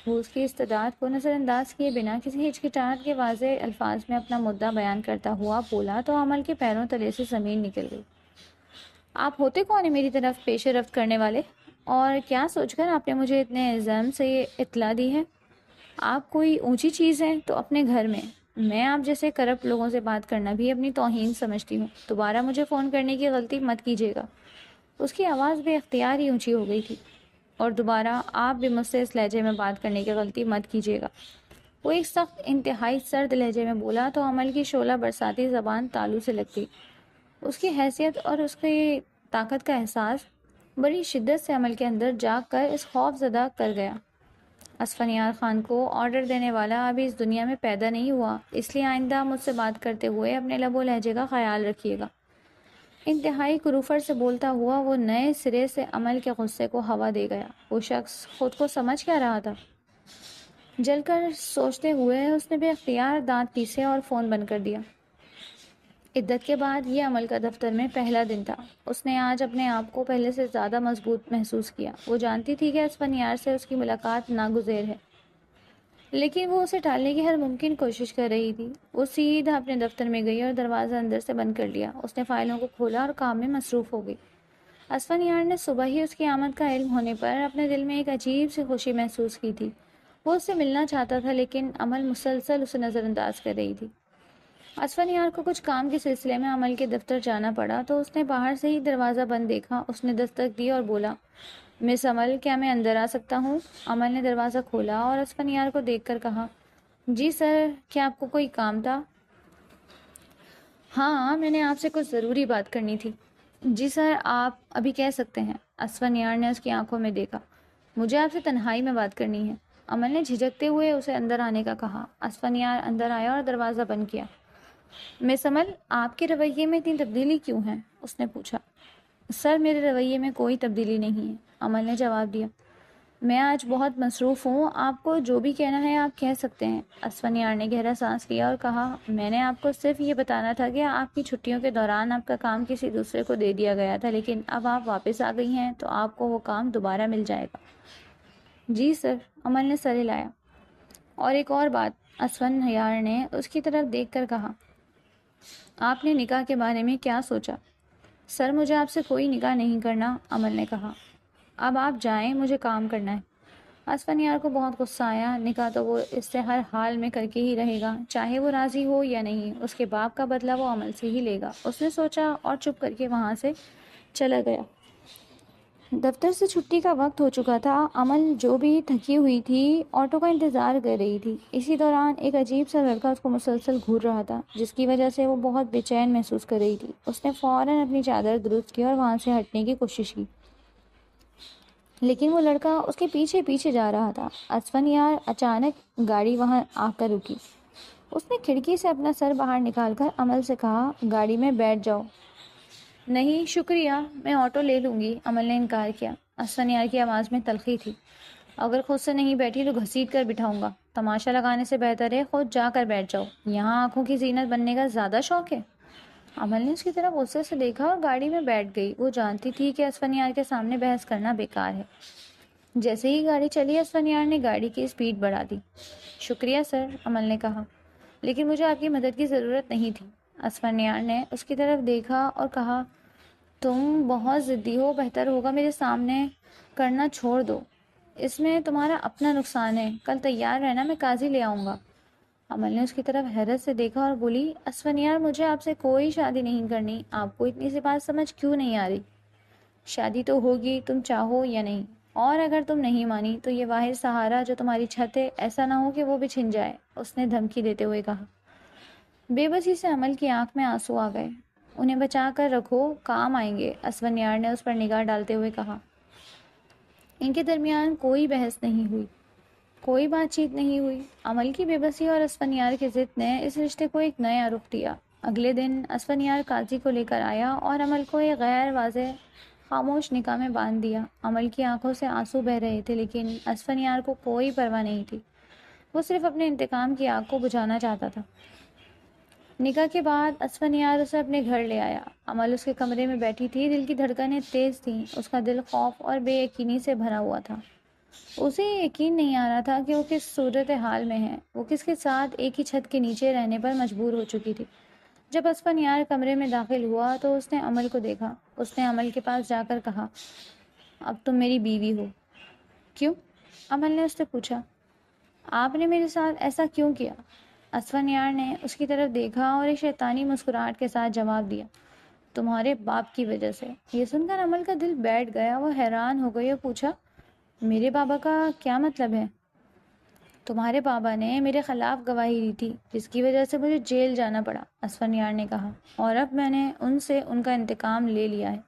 وہ اس کی استعداد کو نظر انداز کیے بنا کسی ہچکچاہٹ کے واضح الفاظ میں اپنا مدعا بیان کرتا ہوا بولا تو عمل کے پیروں تلے سے زمین نکل گئی۔ آپ ہوتے کون ہیں میری طرف پیش رفت کرنے والے؟ اور کیا سوچ کر آپ نے مجھے اتنے الزام سے یہ اطلاع دی ہے؟ آپ کوئی اونچی چیز ہیں تو اپنے گھر میں آپ جیسے کرپٹ لوگوں سے بات کرنا بھی اپنی توہین سمجھتی ہوں۔ دوبارہ مجھے فون کرنے کی غلطی مت کیجیے گا۔ اس کی آواز بے اختیار ہی اونچی ہو گئی تھی۔ اور دوبارہ آپ بھی مجھ سے اس لہجے میں بات کرنے کی غلطی مت کیجیے گا، وہ ایک سخت انتہائی سرد لہجے میں بولا تو عمل کی شعلہ برساتی زبان تالو سے لگ گئی۔ اس کی حیثیت اور اس کی طاقت کا احساس بڑی شدت سے عمل کے اندر جاگ کر اس خوف زدہ کر گیا۔ اسفنیار خان کو آرڈر دینے والا ابھی اس دنیا میں پیدا نہیں ہوا، اس لیے آئندہ مجھ سے بات کرتے ہوئے اپنے لب و لہجے کا خیال رکھیے گا۔ انتہائی کروفر سے بولتا ہوا وہ نئے سرے سے عمل کے غصے کو ہوا دے گیا۔ وہ شخص خود کو سمجھ کیا رہا تھا؟ جل کر سوچتے ہوئے اس نے بے اختیار دانت پیسے اور فون بند کر دیا۔ عدت کے بعد یہ عمل کا دفتر میں پہلا دن تھا۔ اس نے آج اپنے آپ کو پہلے سے زیادہ مضبوط محسوس کیا۔ وہ جانتی تھی کہ اسفنیار سے اس کی ملاقات ناگزیر ہے، لیکن وہ اسے ٹالنے کی ہر ممکن کوشش کر رہی تھی۔ وہ سیدھا اپنے دفتر میں گئی اور دروازہ اندر سے بند کر لیا۔ اس نے فائلوں کو کھولا اور کام میں مصروف ہو گئی۔ اسفنیار نے صبح ہی اس کی آمد کا علم ہونے پر اپنے دل میں ایک عجیب سی خوشی محسوس کی تھی۔ وہ اس سے ملنا چاہتا تھا لیکن عمل مسلسل اسے نظر انداز کر رہی تھی۔ اسفنیار کو کچھ کام کے سلسلے میں عمل کے دفتر جانا پڑا تو اس نے باہر سے ہی دروازہ بند دیکھا۔ اس نے دستک دی اور بولا، مس عمل، کیا میں اندر آ سکتا ہوں؟ عمل نے دروازہ کھولا اور اسفنیار کو دیکھ کر کہا، جی سر، کیا آپ کو کوئی کام تھا؟ ہاں، میں نے آپ سے کچھ ضروری بات کرنی تھی۔ جی سر، آپ ابھی کہہ سکتے ہیں۔ اسفنیار نے اس کی آنکھوں میں دیکھا۔ مجھے آپ سے تنہائی میں بات کرنی ہے۔ عمل نے جھجکتے ہوئے اسے اندر آنے کا کہا۔ اسفنیار اندر آیا اور دروازہ بند کیا۔ مس عمل، آپ کے رویے میں اتنی تبدیلی کیوں ہے؟ اس نے پوچھا۔ سر، میرے رویے میں کوئی تبدیلی نہیں ہے، عمل نے جواب دیا۔ میں آج بہت مصروف ہوں، آپ کو جو بھی کہنا ہے آپ کہہ سکتے ہیں۔ اسفنیار نے گہرا سانس لیا اور کہا، میں نے آپ کو صرف یہ بتانا تھا کہ آپ کی چھٹیوں کے دوران آپ کا کام کسی دوسرے کو دے دیا گیا تھا، لیکن اب آپ واپس آ گئی ہیں تو آپ کو وہ کام دوبارہ مل جائے گا۔ جی سر، عمل نے سر ہلایا۔ اور ایک اور بات، اسفنیار نے اس کی طرف دیکھ کر کہا، آپ نے نکاح کے بارے میں کیا سوچا؟ سر، مجھے آپ سے کوئی نکاح نہیں کرنا، عمل نے کہا۔ اب آپ جائیں، مجھے کام کرنا ہے۔ اسفنیار کو بہت غصہ آیا۔ نکاح تو وہ اس سے ہر حال میں کر کے ہی رہے گا، چاہے وہ راضی ہو یا نہیں۔ اس کے باپ کا بدلہ وہ عمل سے ہی لے گا، اس نے سوچا اور چپ کر کے وہاں سے چلا گیا۔ دفتر سے چھٹی کا وقت ہو چکا تھا۔ عمل جو بھی تھکی ہوئی تھی آٹو کا انتظار کر رہی تھی۔ اسی دوران ایک عجیب سا لڑکا اس کو مسلسل گھور رہا تھا، جس کی وجہ سے وہ بہت بے چین محسوس کر رہی تھی۔ اس نے فوراً اپنی چادر درست کی اور وہاں سے ہٹنے کی کوشش کی، لیکن وہ لڑکا اس کے پیچھے پیچھے جا رہا تھا۔ اسفنیار اچانک گاڑی وہاں آ کر رکی۔ اس نے کھڑکی سے اپنا سر باہر نکال کر عمل سے کہا، گاڑی میں بیٹھ جاؤ۔ نہیں شکریہ، میں آٹو لے لوں گی، عمل نے انکار کیا۔ اسفنیار کی آواز میں تلخی تھی۔ اگر خود سے نہیں بیٹھی تو گھسیٹ کر بٹھاؤں گا۔ تماشا لگانے سے بہتر ہے خود جا کر بیٹھ جاؤ۔ یہاں آنکھوں کی زینت بننے کا زیادہ شوق ہے؟ عمل نے اس کی طرف غصے سے دیکھا اور گاڑی میں بیٹھ گئی۔ وہ جانتی تھی کہ اسفنیار کے سامنے بحث کرنا بیکار ہے۔ جیسے ہی گاڑی چلی، اسفنیار نے گاڑی کی سپیڈ بڑھا دی۔ شکریہ سر، عمل نے کہا، لیکن مجھے آپ کی مدد کی ضرورت نہیں تھی۔ اسفنیار نے اس کی طرف دیکھا اور کہا، تم بہت ضدی ہو، بہتر ہوگا میرے سامنے کرنا چھوڑ دو، اس میں تمہارا اپنا نقصان ہے۔ کل تیار رہنا، میں قاضی لے آؤں گا۔ عمل نے اس کی طرف حیرت سے دیکھا اور بولی، اسفنیار، مجھے آپ سے کوئی شادی نہیں کرنی۔ آپ کو اتنی سی بات سمجھ کیوں نہیں آ رہی؟ شادی تو ہوگی، تم چاہو یا نہیں، اور اگر تم نہیں مانی تو یہ واحد سہارا جو تمہاری چھت ہے، ایسا نہ ہو کہ وہ بھی چھن جائے، اس نے دھمکی دیتے ہوئے کہا۔ بے بسی سے عمل کی آنکھ میں آنسو آ گئے۔ انہیں بچا کر رکھو، کام آئیں گے، اسفنیار نے اس پر نگاہ ڈالتے ہوئے کہا۔ ان کے درمیان کوئی بحث نہیں ہوئی، کوئی بات چیت نہیں ہوئی۔ عمل کی بے بسی اور اسفنیار کی ضد نے اس رشتے کو ایک نیا رخ دیا۔ اگلے دن اسفنیار قاضی کو لے کر آیا اور عمل کو ایک غیر واضح خاموش نکاح میں باندھ دیا۔ عمل کی آنکھوں سے آنسو بہہ رہے تھے، لیکن اسفنیار کو کوئی پرواہ نہیں تھی۔ وہ صرف اپنے انتقام کی آگ کو بجھانا چاہتا تھا۔ نکاح کے بعد اسفنیار اسے اپنے گھر لے آیا۔ عمل اس کے کمرے میں بیٹھی تھی، دل کی دھڑکنیں تیز تھیں، اس کا دل خوف اور بے یقینی سے بھرا ہوا تھا۔ اسے یقین نہیں آ رہا تھا کہ وہ کس صورت حال میں ہے، وہ کس کے ساتھ ایک ہی چھت کے نیچے رہنے پر مجبور ہو چکی تھی۔ جب اسفنیار کمرے میں داخل ہوا تو اس نے عمل کو دیکھا۔ اس نے عمل کے پاس جا کر کہا، اب تم میری بیوی ہو۔ کیوں؟ عمل نے اس سے پوچھا۔ آپ نے میرے ساتھ ایسا کیوں کیا؟ اسفنیار نے اس کی طرف دیکھا اور ایک شیطانی مسکراہٹ کے ساتھ جواب دیا، تمہارے باپ کی وجہ سے۔ یہ سن کر عمل کا دل بیٹھ گیا، وہ حیران ہو گئی اور پوچھا، میرے بابا کا کیا مطلب ہے؟ تمہارے بابا نے میرے خلاف گواہی دی تھی جس کی وجہ سے مجھے جیل جانا پڑا، اسفنیار نے کہا، اور اب میں نے ان سے ان کا انتقام لے لیا ہے۔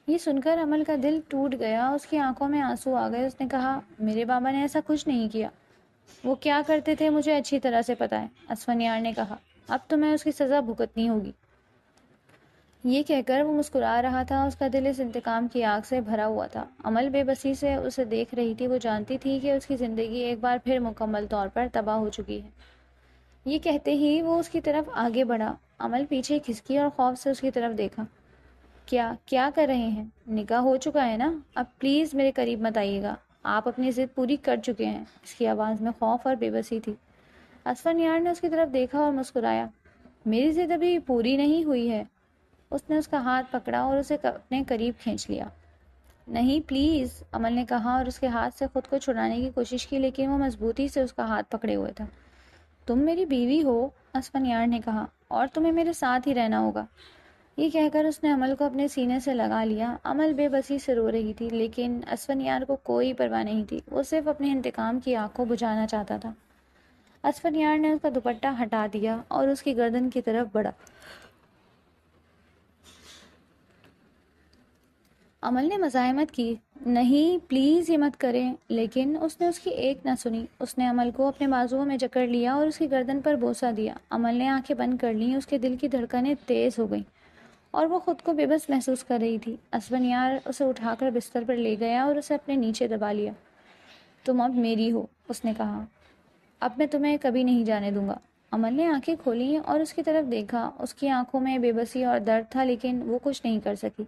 یہ سن کر عمل کا دل ٹوٹ گیا، اس کی آنکھوں میں آنسو آ گئے۔ اس نے کہا، میرے بابا نے ایسا کچھ نہیں کیا، وہ کیا کرتے تھے مجھے اچھی طرح سے پتا ہے، اسفنیار نے کہا، اب تمہیں اس کی سزا بھگتنی ہوگی۔ یہ کہہ کر وہ مسکرا رہا تھا، اس کا دل اس انتقام کی آگ سے بھرا ہوا تھا۔ عمل بے بسی سے اسے دیکھ رہی تھی، وہ جانتی تھی کہ اس کی زندگی ایک بار پھر مکمل طور پر تباہ ہو چکی ہے۔ یہ کہتے ہی وہ اس کی طرف آگے بڑھا۔ عمل پیچھے کھسکی اور خوف سے اس کی طرف دیکھا۔ کیا کر رہے ہیں؟ نکاح ہو چکا ہے نا؟ اب پلیز میرے قریب مت آئیے گا، آپ اپنی ضد پوری کر چکے ہیں۔ اس کی آواز میں خوف اور بے بسی تھی۔ اسفنیار نے اس کی طرف دیکھا اور مسکرایا، میری ضد ابھی پوری نہیں ہوئی ہے۔ اس نے اس کا ہاتھ پکڑا اور اسے اپنے قریب کھینچ لیا۔ نہیں پلیز، عمل نے کہا اور اس کے ہاتھ سے خود کو چھڑانے کی کوشش کی، لیکن وہ مضبوطی سے اس کا ہاتھ پکڑے ہوئے تھا۔ تم میری بیوی ہو، اسفنیار نے کہا، اور تمہیں میرے ساتھ ہی رہنا ہوگا۔ یہ کہہ کر اس نے عمل کو اپنے سینے سے لگا لیا۔ عمل بے بسی سے رو رہی تھی، لیکن اسفنیار کو کوئی پرواہ نہیں تھی، وہ صرف اپنے انتقام کی آگ کو بجھانا چاہتا تھا۔ اسفنیار نے اس کا دوپٹہ ہٹا دیا اور اس کی گردن کی طرف بڑھا۔ عمل نے مزاحمت کی، نہیں پلیز یہ مت کریں، لیکن اس نے اس کی ایک نہ سنی۔ اس نے عمل کو اپنے بازوؤں میں جکڑ لیا اور اس کی گردن پر بوسہ دیا۔ عمل نے آنکھیں بند کر لیں، اس کے دل کی دھڑکنیں تیز ہو گئیں اور وہ خود کو بے بس محسوس کر رہی تھی۔ اسفنیار اسے اٹھا کر بستر پر لے گیا اور اسے اپنے نیچے دبا لیا۔ تم اب میری ہو، اس نے کہا، اب میں تمہیں کبھی نہیں جانے دوں گا۔ عمل نے آنکھیں کھولیں اور اس کی طرف دیکھا۔ اس کی آنکھوں میں بے بسی اور درد تھا، لیکن وہ کچھ نہیں کر سکی۔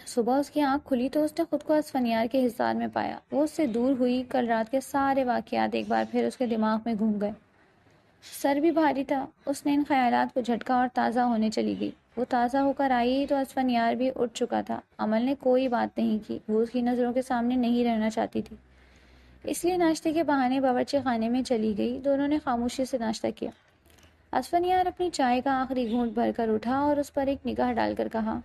صبح اس کی آنکھ کھلی تو اس نے خود کو اسفنیار کے حصار میں پایا۔ وہ اس سے دور ہوئی۔ کل رات کے سارے واقعات ایک بار پھر اس کے دماغ میں گھوم گئے۔ سر بھی بھاری تھا۔ اس نے ان خیالات کو جھٹکا اور تازہ ہونے چلی گئی۔ وہ تازہ ہو کر آئی تو اسفنیار بھی اٹھ چکا تھا۔ عمل نے کوئی بات نہیں کی، وہ اس کی نظروں کے سامنے نہیں رہنا چاہتی تھی، اس لیے ناشتے کے بہانے باورچی خانے میں چلی گئی۔ دونوں نے خاموشی سے ناشتہ کیا۔ اسفنیار اپنی چائے کا آخری گھونٹ بھر کر اٹھا اور اس پر ایک نگاہ ڈال کر کہا،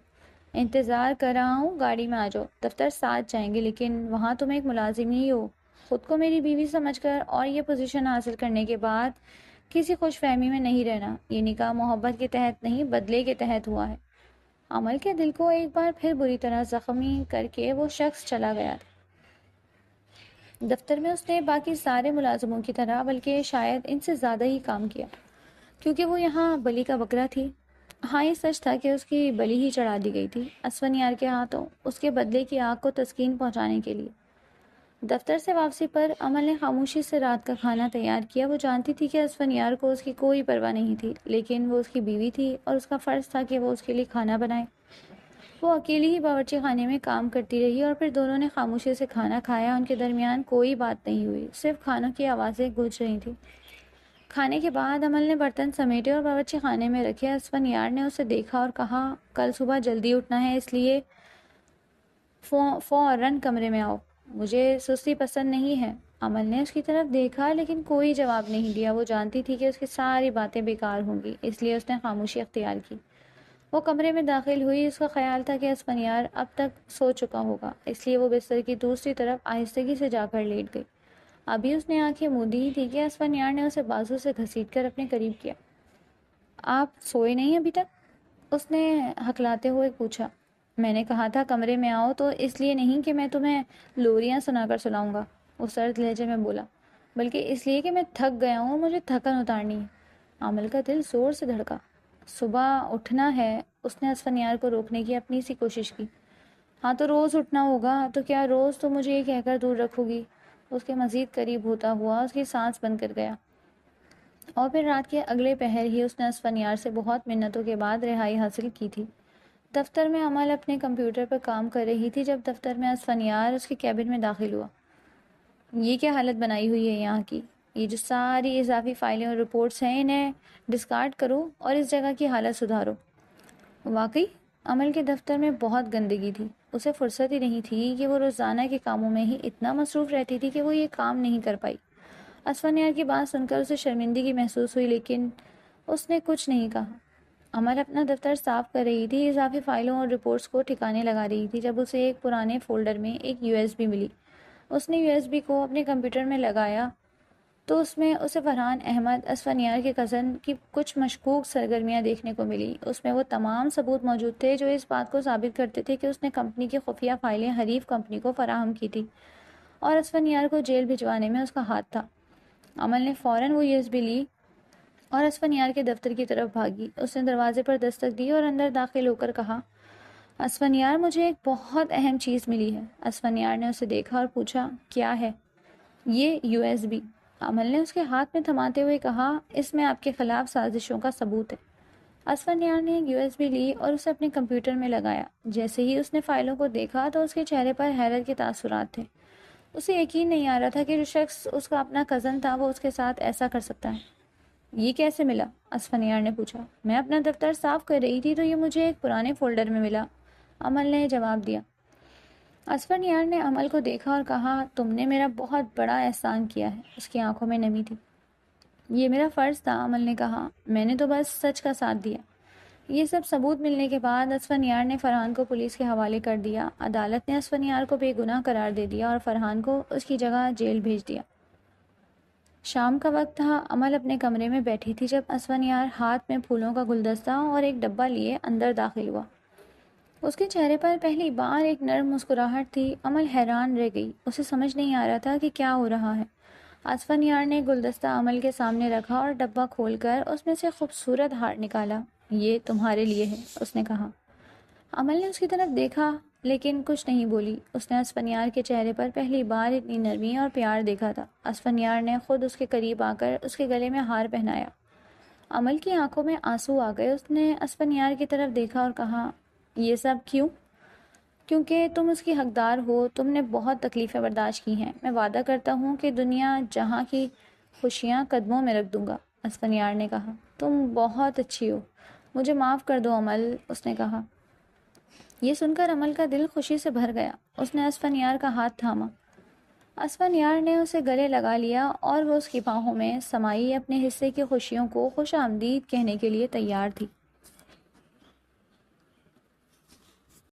انتظار کر رہا ہوں، گاڑی میں آ جاؤ، دفتر ساتھ جائیں گے، لیکن وہاں تم ایک ملازم ہی ہو۔ خود کو میری بیوی سمجھ کر اور یہ پوزیشن حاصل کرنے کے بعد کسی خوش فہمی میں نہیں رہنا۔ یہ نکاح محبت کے تحت نہیں، بدلے کے تحت ہوا ہے۔ عمل کے دل کو ایک بار پھر بری طرح زخمی کر کے وہ شخص چلا گیا تھا۔ دفتر میں اس نے باقی سارے ملازموں کی طرح بلکہ شاید ان سے زیادہ ہی کام کیا، کیونکہ وہ یہاں بلی کا بکرا تھی۔ ہاں، یہ سچ تھا کہ اس کی بلی ہی چڑھا دی گئی تھی اسفنیار کے ہاتھوں، اس کے بدلے کی آگ کو تسکین پہنچانے کے لیے۔ دفتر سے واپسی پر عمل نے خاموشی سے رات کا کھانا تیار کیا۔ وہ جانتی تھی کہ اسفنیار کو اس کی کوئی پرواہ نہیں تھی، لیکن وہ اس کی بیوی تھی اور اس کا فرض تھا کہ وہ اس کے لیے کھانا بنائے۔ وہ اکیلی ہی باورچی خانے میں کام کرتی رہی اور پھر دونوں نے خاموشی سے کھانا کھایا۔ ان کے درمیان کوئی بات نہیں ہوئی، صرف کھانوں کی آوازیں گونج رہی تھیں۔ کھانے کے بعد عمل نے برتن سمیٹے اور باورچی خانے میں رکھے۔ اسفنیار نے اسے دیکھا اور کہا، کل صبح جلدی اٹھنا ہے، اس لیے فوراً کمرے میں آؤ، مجھے سستی پسند نہیں ہے۔ عمل نے اس کی طرف دیکھا لیکن کوئی جواب نہیں دیا۔ وہ جانتی تھی کہ اس کی ساری باتیں بیکار ہوں گی، اس لیے اس نے خاموشی اختیار کی۔ وہ کمرے میں داخل ہوئی۔ اس کا خیال تھا کہ اسفنیار اب تک سو چکا ہوگا، اس لیے وہ بستر کی دوسری طرف آہستگی سے جا کر لیٹ گئی۔ ابھی اس نے آنکھیں موندی تھی کہ اسفنیار نے اسے بازو سے گھسیٹ کر اپنے قریب کیا۔ آپ سوئے نہیں ابھی تک؟ اس نے ہکلاتے ہوئے پوچھا۔ میں نے کہا تھا کمرے میں آؤ تو اس لیے نہیں کہ میں تمہیں لوریاں سنا کر سناؤں گا، وہ سرد لہجے میں بولا، بلکہ اس لیے کہ میں تھک گیا ہوں، مجھے تھکن اتارنی ہے۔ عمل کا دل زور سے دھڑکا۔ صبح اٹھنا ہے، اس نے اسفنیار کو روکنے کی اپنی سی کوشش کی۔ ہاں تو روز اٹھنا ہوگا، تو کیا روز تو مجھے یہ کہہ کر دور رکھو گی؟ اس کے مزید قریب ہوتا ہوا اس کی سانس بند کر گیا، اور پھر رات کے اگلے پہر ہی اس نے اسفنیار سے بہت منتوں کے بعد رہائی حاصل کی تھی۔ دفتر میں عمل اپنے کمپیوٹر پر کام کر رہی تھی جب دفتر میں اسفنیار اس کے کیبن میں داخل ہوا۔ یہ کیا حالت بنائی ہوئی ہے یہاں کی؟ یہ جو ساری اضافی فائلیں اور رپورٹس ہیں انہیں ڈسکارڈ کرو اور اس جگہ کی حالت سدھارو۔ واقعی عمل کے دفتر میں بہت گندگی تھی۔ اسے فرصت ہی نہیں تھی کہ وہ روزانہ کے کاموں میں ہی اتنا مصروف رہتی تھی کہ وہ یہ کام نہیں کر پائی۔ اسفنیار کی بات سن کر اسے شرمندگی محسوس ہوئی، لیکن اس نے کچھ نہیں کہا۔ عمل اپنا دفتر صاف کر رہی تھی، اضافی فائلوں اور رپورٹس کو ٹھکانے لگا رہی تھی جب اسے ایک پرانے فولڈر میں ایک USB ملی۔ اس نے USB کو اپنے کمپیوٹر میں لگایا تو اس میں اسے فرحان احمد اسفنیار کے کزن کی کچھ مشکوک سرگرمیاں دیکھنے کو ملی۔ اس میں وہ تمام ثبوت موجود تھے جو اس بات کو ثابت کرتے تھے کہ اس نے کمپنی کی خفیہ فائلیں حریف کمپنی کو فراہم کی تھی اور اسفنیار کو جیل بھجوانے میں اس کا ہاتھ تھا۔ عمل نے فوراً وہ USB لی اور اسفنیار کے دفتر کی طرف بھاگی۔ اس نے دروازے پر دستک دی اور اندر داخل ہو کر کہا، اسفنیار، مجھے ایک بہت اہم چیز ملی ہے۔ اسفنیار نے اسے دیکھا اور پوچھا، کیا ہے؟ یہ USB۔ عمل نے اس کے ہاتھ میں تھماتے ہوئے کہا، اس میں آپ کے خلاف سازشوں کا ثبوت ہے۔ اسفنیار نے ایک USB لی اور اسے اپنے کمپیوٹر میں لگایا۔ جیسے ہی اس نے فائلوں کو دیکھا تو اس کے چہرے پر حیرت کے تاثرات تھے۔ اسے یقین نہیں آ رہا تھا کہ جو شخص اس کا اپنا کزن تھا وہ اس کے ساتھ ایسا کر سکتا ہے۔ یہ کیسے ملا؟ اسفنیار نے پوچھا۔ میں اپنا دفتر صاف کر رہی تھی تو یہ مجھے ایک پرانے فولڈر میں ملا، عمل نے جواب دیا۔ اسفنیار نے عمل کو دیکھا اور کہا، تم نے میرا بہت بڑا احسان کیا ہے۔ اس کی آنکھوں میں نمی تھی۔ یہ میرا فرض تھا، عمل نے کہا، میں نے تو بس سچ کا ساتھ دیا۔ یہ سب ثبوت ملنے کے بعد اسفنیار نے فرحان کو پولیس کے حوالے کر دیا۔ عدالت نے اسفنیار کو بے گناہ قرار دے دیا اور فرحان کو اس کی جگہ جیل بھیج دیا۔ شام کا وقت تھا۔ عمل اپنے کمرے میں بیٹھی تھی جب اسفنیار ہاتھ میں پھولوں کا گلدستہ اور ایک ڈبہ لیے اندر داخل ہوا۔ اس کے چہرے پر پہلی بار ایک نرم مسکراہٹ تھی۔ عمل حیران رہ گئی۔ اسے سمجھ نہیں آ رہا تھا کہ کیا ہو رہا ہے۔ اسفنیار نے گلدستہ عمل کے سامنے رکھا اور ڈبہ کھول کر اس میں سے خوبصورت ہار نکالا۔ یہ تمہارے لیے ہے، اس نے کہا۔ عمل نے اس کی طرف دیکھا لیکن کچھ نہیں بولی۔ اس نے اسفنیار کے چہرے پر پہلی بار اتنی نرمی اور پیار دیکھا تھا۔ اسفنیار نے خود اس کے قریب آ کر اس کے گلے میں ہار پہنایا۔ عمل کی آنکھوں میں آنسو آ گئے۔ اس نے اسفنیار کی طرف دیکھا اور کہا، یہ سب کیوں؟ کیونکہ تم اس کی حقدار ہو۔ تم نے بہت تکلیفیں برداشت کی ہیں۔ میں وعدہ کرتا ہوں کہ دنیا جہاں کی خوشیاں قدموں میں رکھ دوں گا۔ اسفنیار نے کہا، تم بہت اچھی ہو، مجھے معاف کر دو عمل، اس نے کہا۔ یہ سن کر عمل کا دل خوشی سے بھر گیا۔ اس نے اسفنیار کا ہاتھ تھاما۔ اسفنیار نے اسے گلے لگا لیا اور وہ اس کی باہوں میں سمائی اپنے حصے کی خوشیوں کو خوش آمدید کہنے کے لیے تیار تھی۔